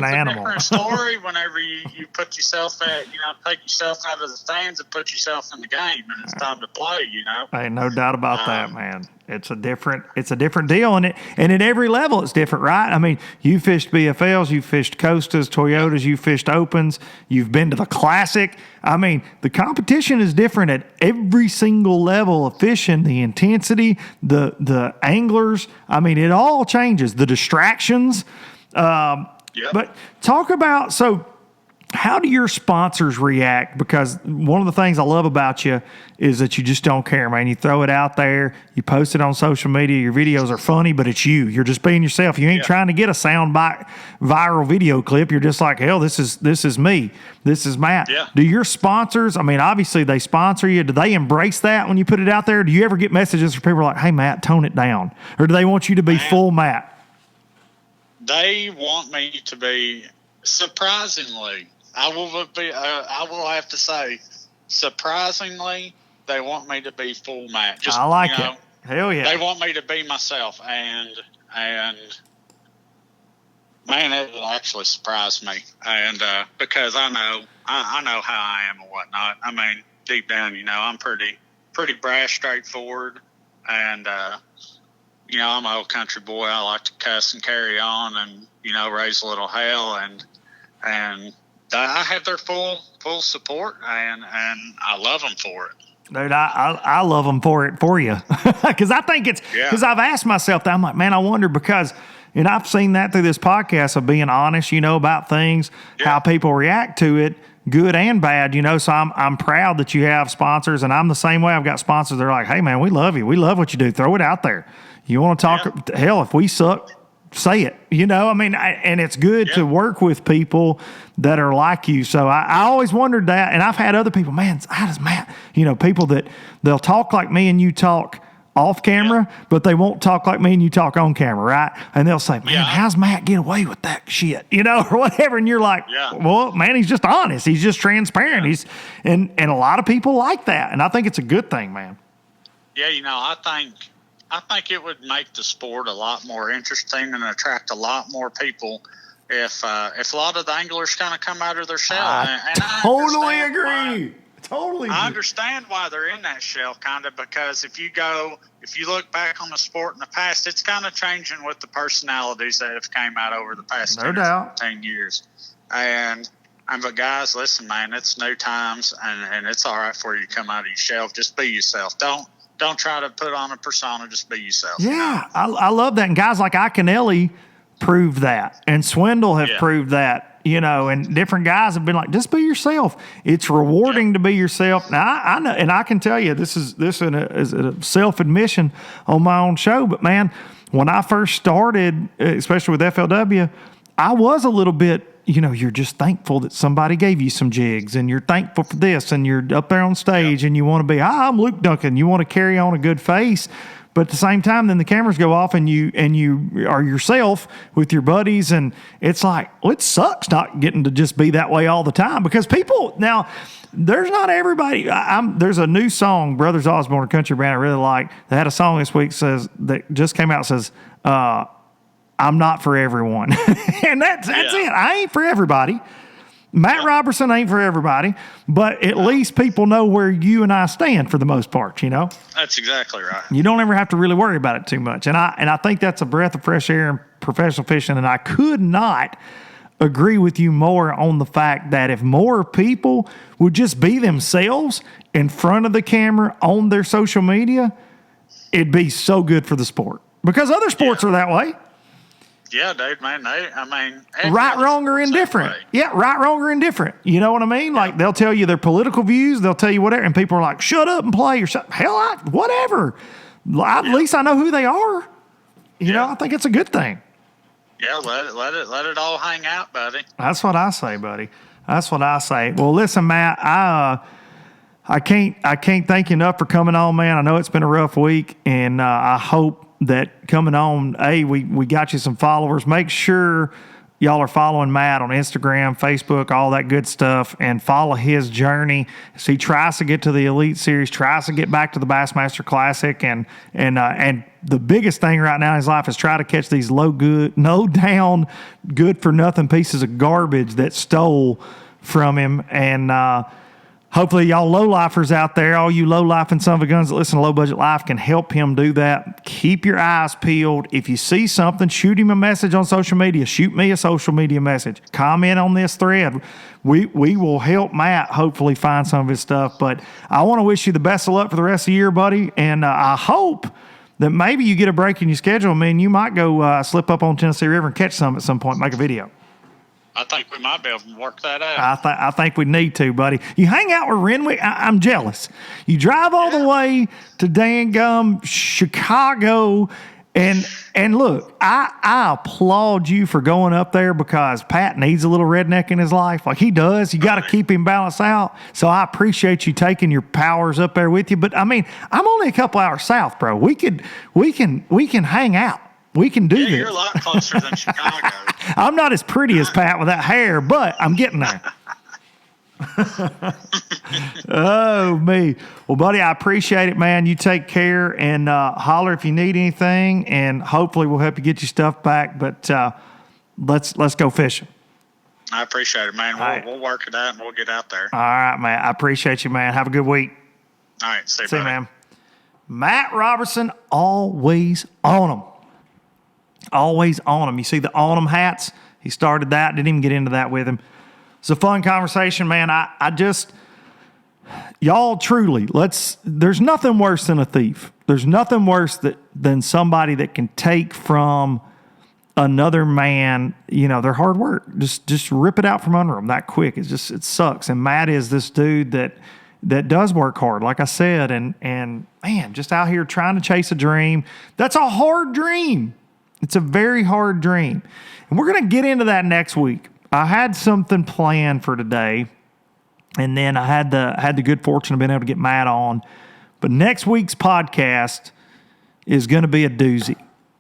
animal. Different story whenever you put yourself take yourself out of the stands and put yourself in the game, and it's time to play. Ain't no doubt about that, man. It's a different deal, and at every level it's different, right? You fished BFLs, you fished Costas, Toyotas, you fished Opens, you've been to the Classic. The competition is different at every single level of fishing. The intensity, the anglers. It all changes. The distractions. But talk about how do your sponsors react? Because one of the things I love about you is that you just don't care, man. You throw it out there, you post it on social media, your videos are funny, but it's you. You're just being yourself. You ain't trying to get a soundbite viral video clip. You're just like, hell, this is me. This is Matt. Yeah. Do your sponsors, obviously they sponsor you. Do they embrace that when you put it out there? Do you ever get messages from people like, hey, Matt, tone it down? Or do they want you to be full Matt? They want me to be, surprisingly, I will have to say, surprisingly, they want me to be full Matt. I like it. Hell yeah. They want me to be myself, and man, it actually surprised me. And because I know how I am and whatnot. Deep down, I'm pretty brash, straightforward, and I'm an old country boy. I like to cuss and carry on, and raise a little hell, and I have their full support, and I love them for it. Dude, I love them for you. Because I think because I've asked myself that. I'm like, man, I wonder because, I've seen that through this podcast of being honest, about things, how people react to it, good and bad, So I'm proud that you have sponsors, and I'm the same way. I've got sponsors that are like, hey, man, we love you. We love what you do. Throw it out there. You want to talk? Hell, if we suck, say it, I mean, and it's good to work with people that are like you. So I always wondered that. And I've had other people, man, how does Matt, people that they'll talk like me and you talk off camera, but they won't talk like me and you talk on camera, right? And they'll say, man, how's Matt get away with that shit, or whatever. And you're like, well, man, he's just honest. He's just transparent. He's and a lot of people like that. And I think it's a good thing, man. Yeah, I think it would make the sport a lot more interesting and attract a lot more people if a lot of the anglers kind of come out of their shell. I totally agree. I understand why they're in that shell, kind of, because if you look back on the sport in the past, it's kind of changing with the personalities that have came out over the past 10 years. But guys, listen, man, it's new times, and it's all right for you to come out of your shell. Just be yourself. Don't try to put on a persona. Just be yourself. Yeah, I love that. And guys like Iaconelli proved that, and Swindle have proved that. And different guys have been like, just be yourself. It's rewarding to be yourself. Now, I know, and I can tell you, this is a self-admission on my own show, but man, when I first started, especially with FLW, I was a little bit, you're just thankful that somebody gave you some jigs, and you're thankful for this, and you're up there on stage, and you want to be, I'm Luke Duncan. You want to carry on a good face. But at the same time, then the cameras go off and you are yourself with your buddies, and it's like, well, it sucks not getting to just be that way all the time, because people now, there's not everybody. There's a new song, Brothers Osborne, a country band I really like. They had a song this week that just came out, says, "I'm not for everyone," and that's it. I ain't for everybody. Matt Robertson ain't for everybody, but at least people know where you and I stand for the most part, That's exactly right. You don't ever have to really worry about it too much. And I think that's a breath of fresh air in professional fishing, and I could not agree with you more on the fact that if more people would just be themselves in front of the camera on their social media, it'd be so good for the sport. Because other sports are that way. Yeah, dude, man. Right, wrong, or indifferent. Yeah, right, wrong, or indifferent. You know what I mean? Like, they'll tell you their political views. They'll tell you whatever. And people are like, shut up and play. Or whatever. At least I know who they are. I think it's a good thing. Yeah, let it all hang out, buddy. That's what I say, buddy. That's what I say. Well, listen, Matt, I can't thank you enough for coming on, man. I know it's been a rough week, and I hope that coming on, we got you some followers. Make sure y'all are following Matt on Instagram, Facebook, all that good stuff, and follow his journey as he tries to get to the Elite Series, tries to get back to the Bassmaster Classic, and the biggest thing right now in his life is try to catch these no down, good for nothing pieces of garbage that stole from him. And hopefully y'all low-lifers out there, all you low-lifing son of a guns that listen to Low Budget Life, can help him do that. Keep your eyes peeled. If you see something, shoot him a message on social media. Shoot me a social media message. Comment on this thread. We will help Matt hopefully find some of his stuff. But I want to wish you the best of luck for the rest of the year, buddy. And I hope that maybe you get a break in your schedule. Man, you might go slip up on Tennessee River and catch some at some point, make a video. I think we might be able to work that out. I think we need to, buddy. You hang out with Renwick. I'm jealous. You drive all the way to dangum Chicago, and look, I applaud you for going up there, because Pat needs a little redneck in his life. Like he does. You got to keep him balanced out. So I appreciate you taking your powers up there with you. But I mean, I'm only a couple hours south, bro. We can hang out. We can do this. You're a lot closer than Chicago. I'm not as pretty as Pat with that hair, but I'm getting there. Oh, me. Well, buddy, I appreciate it, man. You take care, and holler if you need anything, and hopefully we'll help you get your stuff back. But let's go fishing. I appreciate it, man. We'll work it out, and we'll get out there. All right, man. I appreciate you, man. Have a good week. All right. See you, man. Matt Robertson, always on them. Always on them. You see the on them hats? He started that. Didn't even get into that with him. It's a fun conversation, man. Y'all truly, there's nothing worse than a thief. There's nothing worse than somebody that can take from another man, their hard work. Just rip it out from under them that quick. It sucks. And Matt is this dude that does work hard, like I said, and man, just out here trying to chase a dream. That's a hard dream. It's a very hard dream. And we're going to get into that next week. I had something planned for today, and then I had the good fortune of being able to get Matt on. But next week's podcast is going to be a doozy.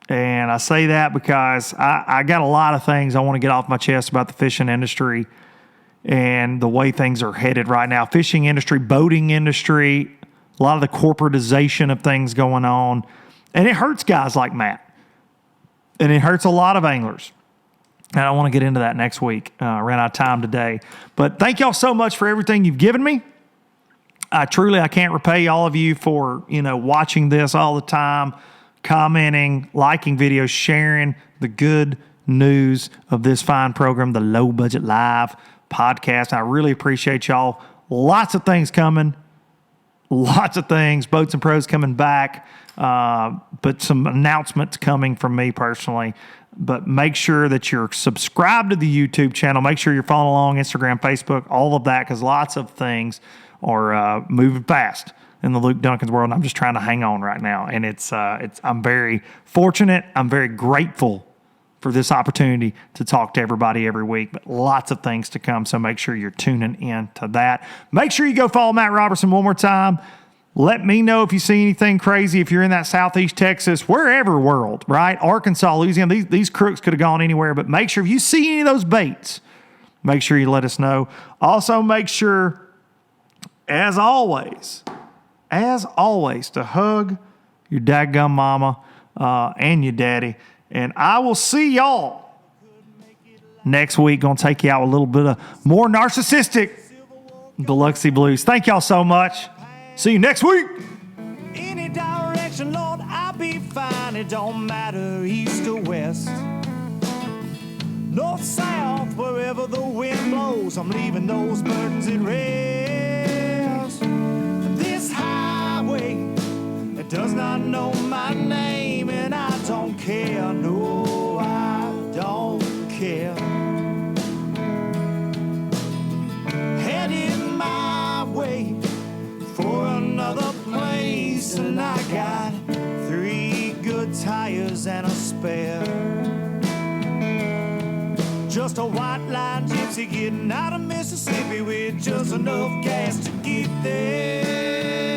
And I say that because I got a lot of things I want to get off my chest about the fishing industry and the way things are headed right now. Fishing industry, boating industry, a lot of the corporatization of things going on. And it hurts guys like Matt. And it hurts a lot of anglers. And I want to get into that next week. Ran out of time today. But thank y'all so much for everything you've given me. I can't repay all of you for, watching this all the time, commenting, liking videos, sharing the good news of this fine program, the Low Budget Live podcast. I really appreciate y'all. Lots of things coming. Lots of things. Boats and Pros coming back. But some announcements coming from me personally. But make sure that you're subscribed to the YouTube channel. Make sure you're following along Instagram, Facebook, all of that, because lots of things are moving fast in the Luke Duncan's world. And I'm just trying to hang on right now. And I'm very fortunate. I'm very grateful for this opportunity to talk to everybody every week, but lots of things to come. So make sure you're tuning in to that. Make sure you go follow Matt Robertson one more time. Let me know if you see anything crazy, if you're in that Southeast Texas, wherever world, right? Arkansas, Louisiana, these crooks could have gone anywhere, but make sure if you see any of those baits, make sure you let us know. Also, make sure, as always, to hug your dadgum mama and your daddy. And I will see y'all next week. Going to take you out with a little bit of more narcissistic Biloxi Blues. Thank y'all so much. See you next week. Any direction, Lord, I'll be fine. It don't matter east or west. North, south, wherever the wind blows, I'm leaving those burdens at rest. This highway, it does not know my name, and I don't care. No, I don't care. Headed my way for another place, and I got 3 good tires and a spare. Just a white line gypsy getting out of Mississippi with just enough gas to get there.